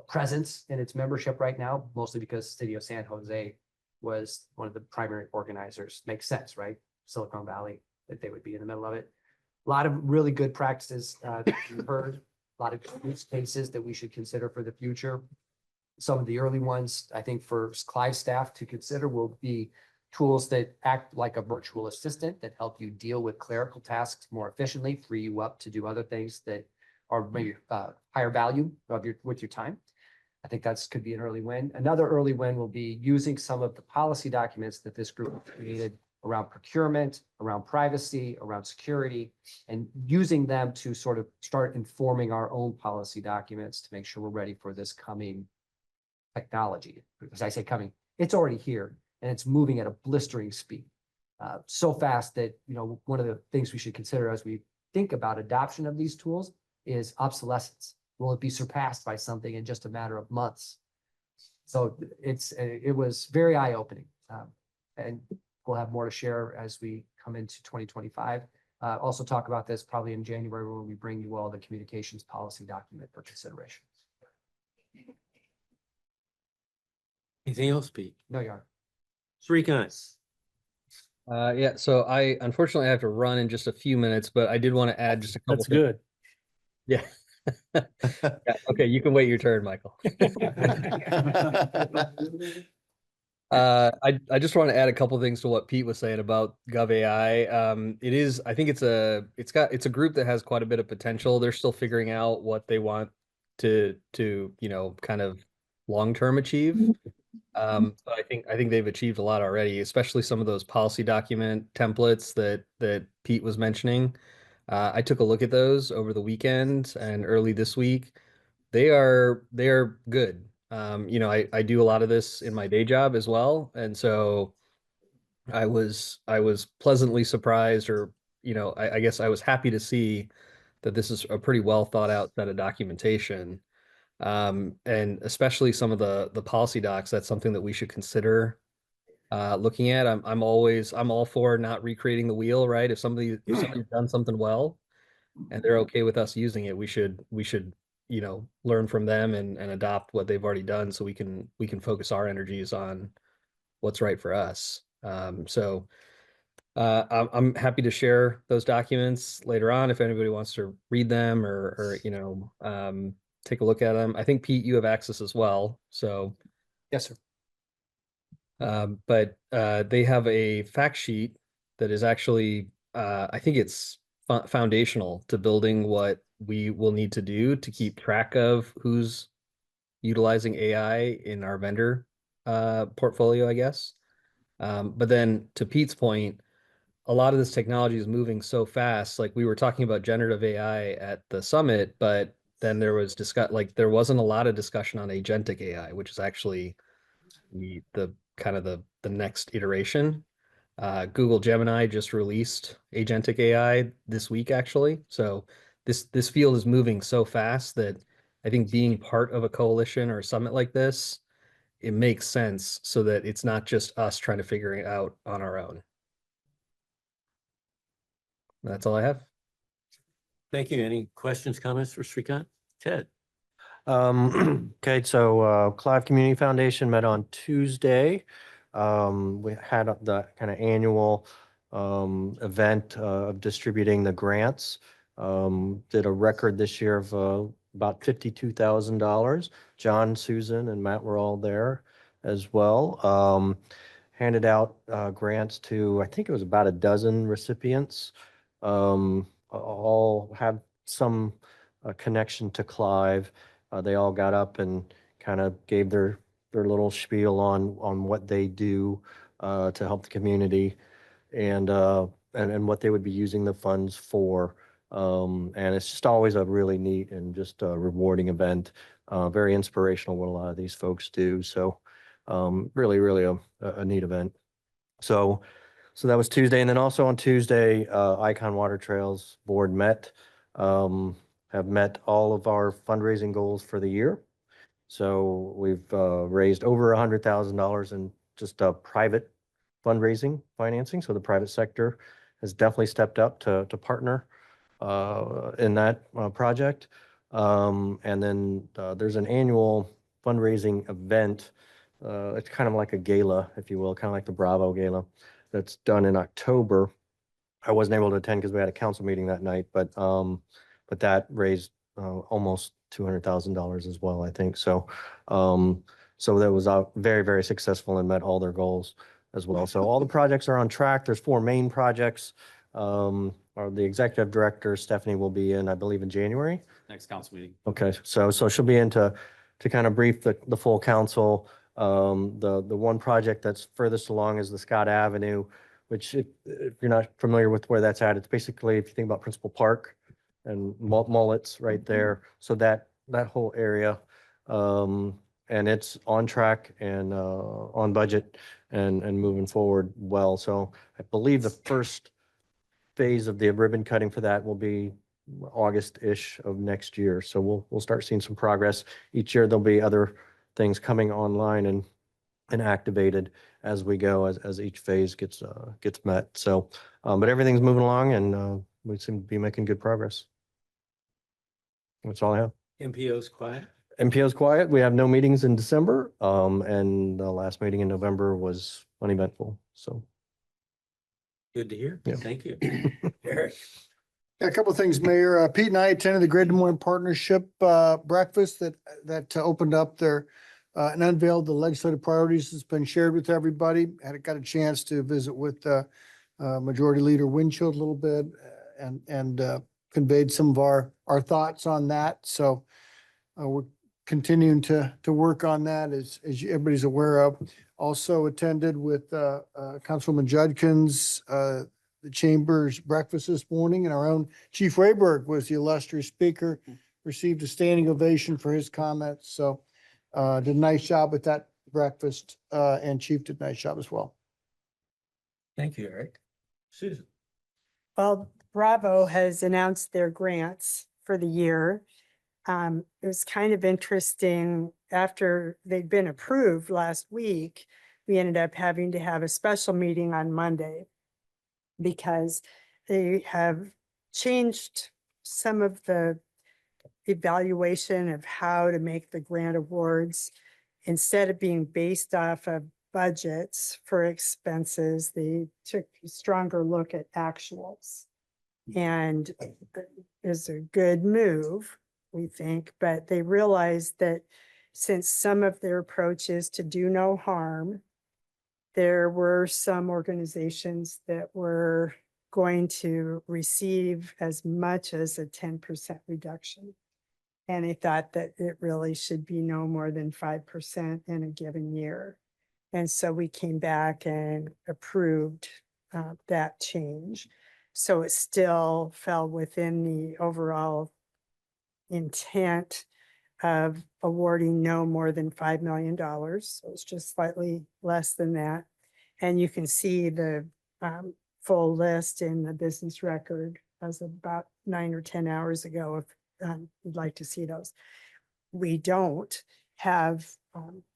presence in its membership right now, mostly because the city of San Jose was one of the primary organizers. Makes sense, right? Silicon Valley, that they would be in the middle of it. A lot of really good practices that we've heard, a lot of use cases that we should consider for the future. Some of the early ones, I think for Clive staff to consider will be tools that act like a virtual assistant that help you deal with clerical tasks more efficiently, free you up to do other things that are maybe higher value of with your time. I think that's could be an early win. Another early win will be using some of the policy documents that this group created around procurement, around privacy, around security, and using them to sort of start informing our own policy documents to make sure we're ready for this coming technology. As I say coming, it's already here and it's moving at a blistering speed. So fast that, you know, one of the things we should consider as we think about adoption of these tools is obsolescence. Will it be surpassed by something in just a matter of months? So it was very eye-opening. And we'll have more to share as we come into 2025. Also talk about this probably in January when we bring you all the communications policy document for consideration. Anything else, Pete? No, you aren't. Srikant. Yeah, so I unfortunately have to run in just a few minutes, but I did want to add just a couple. That's good. Yeah. Yeah. Okay, you can wait your turn, Michael. I just want to add a couple things to what Pete was saying about GovAI. It is, I think it's a group that has quite a bit of potential. They're still figuring out what they want to you know, kind of long-term achieve. But I think they've achieved a lot already, especially some of those policy document templates that Pete was mentioning. I took a look at those over the weekend and early this week. They are good. You know, I do a lot of this in my day job as well, and so I was pleasantly surprised, or you know, I guess I was happy to see that this is a pretty well thought out set of documentation. And especially some of the policy docs, that's something that we should consider looking at. I'm all for not recreating the wheel, right? If somebody's done something well and they're okay with us using it, we should, you know, learn from them and adopt what they've already done so we can focus our energies on what's right for us. So I'm happy to share those documents later on if anybody wants to read them or you know, take a look at them. I think Pete, you have access as well. So Yes, sir. but they have a fact sheet that is actually, I think it's foundational to building what we will need to do to keep track of who's utilizing AI in our vendor portfolio, I guess. But then to Pete's point, a lot of this technology is moving so fast. Like we were talking about generative AI at the summit, but then there was there wasn't a lot of discussion on agentic AI, which is actually the kind of the next iteration. Google Gemini just released agentic AI this week, actually. So this field is moving so fast that I think being part of a coalition or a summit like this, it makes sense so that it's not just us trying to figure it out on our own. That's all I have. Thank you. Any questions, comments for Srikant? Ted? Okay, so Clive Community Foundation met on Tuesday. We had the kind of annual event of distributing the grants. Did a record this year of about $52,000. John, Susan, and Matt were all there as well. Handed out grants to, I think it was about a dozen recipients. All have some connection to Clive. They all got up and kind of gave their little spiel on what they do to help the community and what they would be using the funds for. And it's just always a really neat and just a rewarding event. Very inspirational what a lot of these folks do. So really a neat event. So that was Tuesday. And then also on Tuesday, Icon Water Trails Board met. Have met all of our fundraising goals for the year. So we've raised over $100,000 in just private fundraising financing. So the private sector has definitely stepped up to partner in that project. And then there's an annual fundraising event. It's kind of like a gala, if you will, kind of like the Bravo Gala that's done in October. I wasn't able to attend because we had a council meeting that night, but that raised almost $200,000 as well, I think. So, so that was very, very successful and met all their goals as well. So all the projects are on track. There's 4 main projects. Or the executive director, Stephanie, will be in, I believe, in January. Next council meeting. Okay, so she'll be in to kind of brief the full council. The one project that's furthest along is the Scott Avenue, which if you're not familiar with where that's at, it's basically, if you think about Principal Park and Mullets right there. So that whole area, and it's on track and on budget and moving forward well. So I believe the first phase of the ribbon cutting for that will be August-ish of next year. So we'll start seeing some progress. Each year there'll be other things coming online and activated as we go, as each phase gets met. So, but everything's moving along and we seem to be making good progress. That's all I have. MPO's quiet. MPO's quiet. We have no meetings in December. And the last meeting in November was uneventful. So. Good to hear. Yeah. Thank you. Eric. A couple of things, Mayor. Pete and I attended the Great Des Moines Partnership breakfast that opened up there and unveiled the legislative priorities that's been shared with everybody. Got a chance to visit with Majority Leader Winchell a little bit and conveyed some of our thoughts on that. So we're continuing to work on that as everybody's aware of. Also attended with Councilwoman Judkins, the Chamber's breakfast this morning, and our own Chief Rayberg was the illustrious speaker, received a standing ovation for his comments. So did a nice job with that breakfast, and Chief did a nice job as well. Thank you, Eric. Susan. Well, Bravo has announced their grants for the year. It was kind of interesting, after they'd been approved last week, we ended up having to have a special meeting on Monday because they have changed some of the evaluation of how to make the grant awards. Instead of being based off of budgets for expenses, they took a stronger look at actuals. And is a good move, we think, but they realized that since some of their approach is to do no harm, there were some organizations that were going to receive as much as a 10% reduction. And they thought that it really should be no more than 5% in a given year. And so we came back and approved that change. So it still fell within the overall intent of awarding no more than $5 million. So it's just slightly less than that. And you can see the full list in the business record as of about 9 or 10 hours ago, if you'd like to see those. We don't have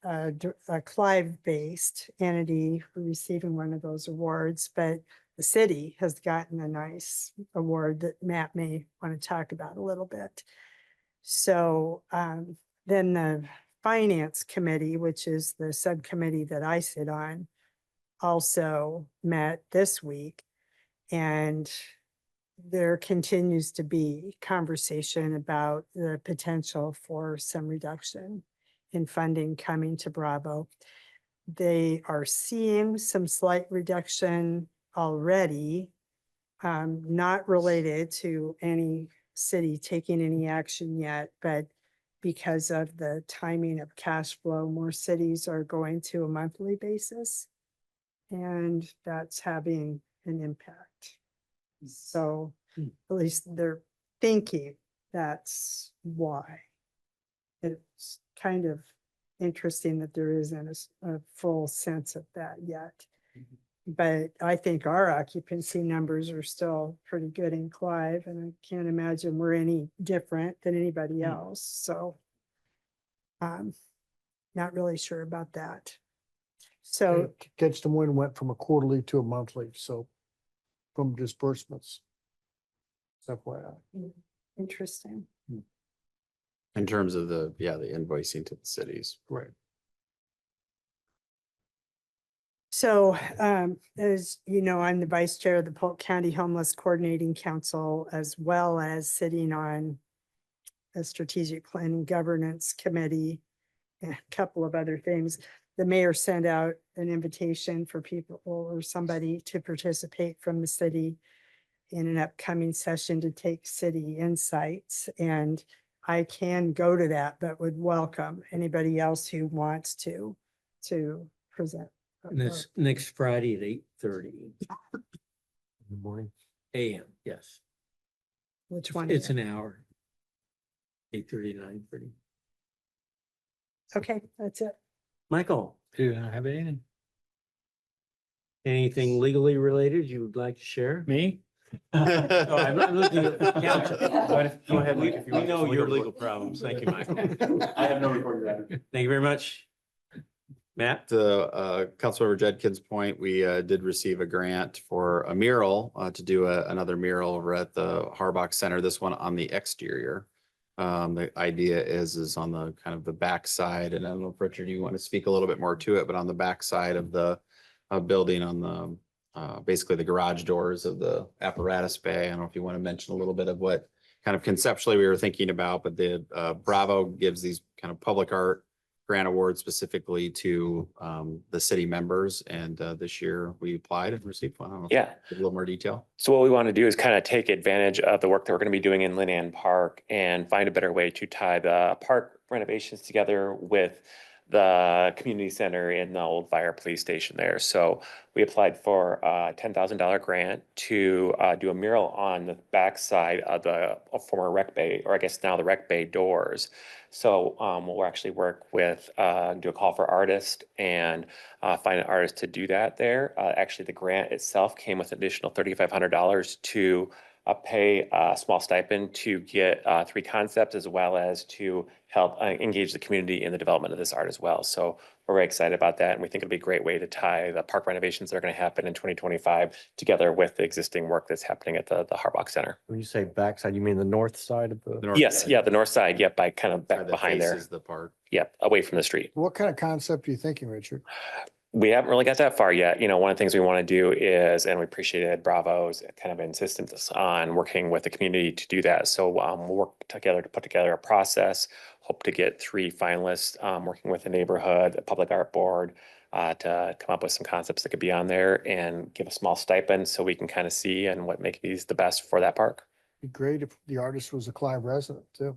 a Clive-based entity receiving one of those awards, but the city has gotten a nice award that Matt may want to talk about a little bit. So then the Finance Committee, which is the subcommittee that I sit on, also met this week. And there continues to be conversation about the potential for some reduction in funding coming to Bravo. They are seeing some slight reduction already, not related to any city taking any action yet, but because of the timing of cash flow, more cities are going to a monthly basis, and that's having an impact. So at least they're thinking that's why. It's kind of interesting that there isn't a full sense of that yet. But I think our occupancy numbers are still pretty good in Clive, and I can't imagine we're any different than anybody else. So not really sure about that. So Catch Des Moines went from a quarterly to a monthly, so from disbursements. FYI. interesting. In terms of the invoicing to the cities. Right. So as you know, I'm the vice chair of the Polk County Homeless Coordinating Council, as well as sitting on a strategic planning governance committee, and a couple of other things. The mayor sent out an invitation for people or somebody to participate from the city in an upcoming session to take city insights. And I can go to that, but would welcome anybody else who wants to present. And that's next Friday at 8:30 Good morning. AM. Yes, Which one? it's an hour. 8:30 to 9:30. Okay, that's it. Michael, Do I have anything? anything legally related you would like to share? Me? No, I'm looking at the council. Go ahead, Mike, if you We want. know your legal problems. Thank you, Michael. I have no report, Your Honor. Thank you very much. Matt? To Councilmember Judkins' point, we did receive a grant for a mural to do another mural over at the Harbach Center, this one on the exterior. The idea is on the kind of the back side, and I don't know if Richard, you want to speak a little bit more to it, but on the back side of the building on the basically the garage doors of the apparatus bay. I don't know if you want to mention a little bit of what kind of conceptually we were thinking about, but the Bravo gives these kind of public art grant award specifically to the city members. And this year we applied and received one. I don't know if Yeah. you give a little more detail. So what we want to do is kind of take advantage of the work that we're going to be doing in Lynn Ann Park and find a better way to tie the park renovations together with the community center in the old fire police station there. So we applied for a $10,000 grant to do a mural on the backside of the former rec bay, or I guess now the rec bay doors. So we'll actually work with, do a call for artists and find an artist to do that there. Actually, the grant itself came with additional $3,500 to pay a small stipend to get 3 concepts, as well as to help engage the community in the development of this art as well. So we're very excited about that. And we think it'll be a great way to tie the park renovations that are going to happen in 2025 together with the existing work that's happening at the Harbach Center. When you say backside, you mean the north side of the? Yes, yeah, the north side, yep, by kind of back behind there. The park. Yep, away from the street. What kind of concept are you thinking, Richard? We haven't really got that far yet. You know, one of the things we want to do is, and we appreciated Bravo's kind of insistence on working with the community to do that. So we'll work together to put together a process, hope to get 3 finalists, working with the neighborhood, the public art board, to come up with some concepts that could be on there and give a small stipend so we can kind of see and what make these the best for that park. Be great if the artist was a Clive resident too.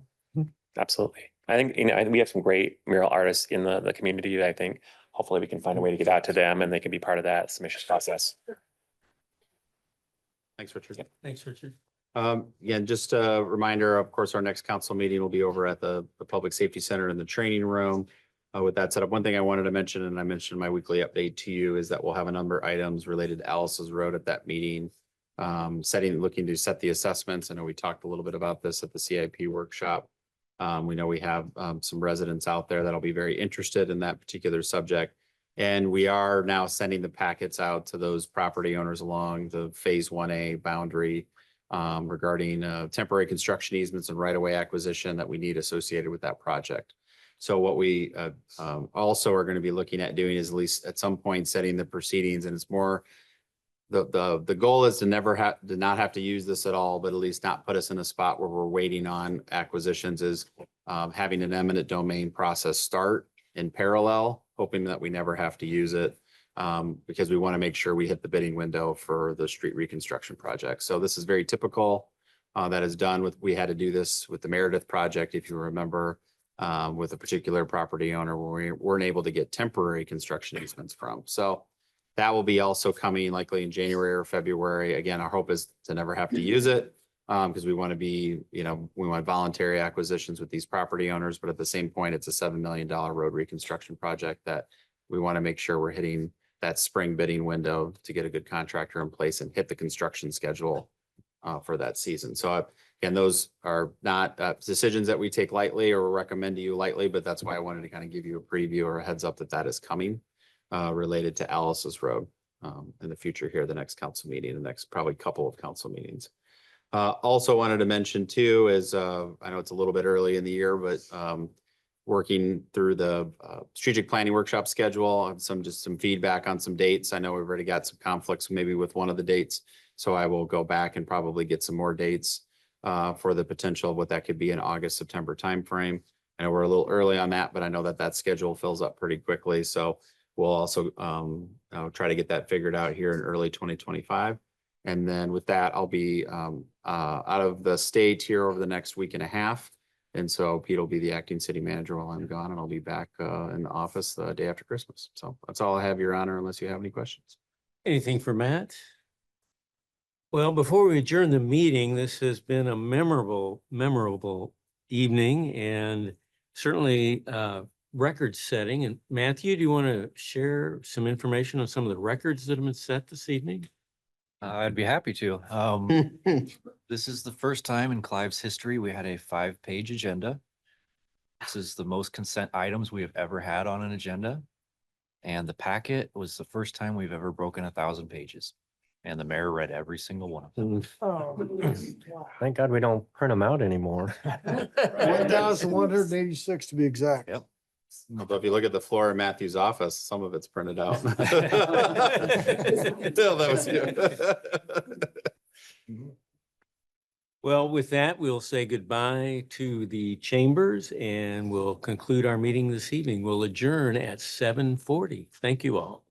Absolutely. I think, you know, I think we have some great mural artists in the community that I think hopefully we can find a way to get out to them and they can be part of that submission process. Thanks, Richard. Yep. Thanks, Richard. Again, just a reminder, of course, our next council meeting will be over at the Public Safety Center in the training room. With that set up, one thing I wanted to mention, and I mentioned in my weekly update to you, is that we'll have a number of items related to Alice's Road at that meeting. Looking to set the assessments. I know we talked a little bit about this at the CIP workshop. We know we have some residents out there that'll be very interested in that particular subject. And we are now sending the packets out to those property owners along the Phase 1A boundary regarding temporary construction easements and right-of-way acquisition that we need associated with that project. So what we also are going to be looking at doing is, at least at some point, setting the proceedings, and it's more the goal is to not have to use this at all, but at least not put us in a spot where we're waiting on acquisitions, is having an eminent domain process start in parallel, hoping that we never have to use it, because we want to make sure we hit the bidding window for the street reconstruction project. So this is very typical. That is done with, we had to do this with the Meredith project, if you remember, with a particular property owner where we weren't able to get temporary construction easements from. So that will be also coming likely in January or February. Again, our hope is to never have to use it, because we want to be, we want voluntary acquisitions with these property owners, but at the same point, it's a $7 million road reconstruction project that we want to make sure we're hitting that spring bidding window to get a good contractor in place and hit the construction schedule for that season. So again, those are not decisions that we take lightly or recommend to you lightly, but that's why I wanted to kind of give you a preview or a heads up that that is coming. Related to Alice's Road in the future here, the next council meeting, the next probably couple of council meetings. Also wanted to mention too is, I know it's a little bit early in the year, but working through the strategic planning workshop schedule, I have some feedback on some dates. I know we've already got some conflicts maybe with one of the dates, so I will go back and probably get some more dates for the potential of what that could be in August, September timeframe. I know we're a little early on that, but I know that that schedule fills up pretty quickly. So we'll also try to get that figured out here in early 2025. And then with that, I'll be out of the state here over the next week and a half. And so Pete will be the acting city manager while I'm gone, and I'll be back in the office the day after Christmas. So that's all I have, Your Honor, unless you have any questions. Anything for Matt? Well, before we adjourn the meeting, this has been a memorable evening and certainly record setting. And Matthew, do you want to share some information on some of the records that have been set this evening? I'd be happy to. This is the first time in Clive's history we had a 5-page agenda. This is the most consent items we have ever had on an agenda. And the packet was the first time we've ever broken 1,000 pages. And the mayor read every single one of them. Oh, wow. Thank God we don't print them out anymore. 1,186 to be exact. Yep. Although if you look at the floor in Matthew's office, some of it's printed out. That was you. Well, with that, we'll say goodbye to the chambers and we'll conclude our meeting this evening. We'll adjourn at 7:40. Thank you all.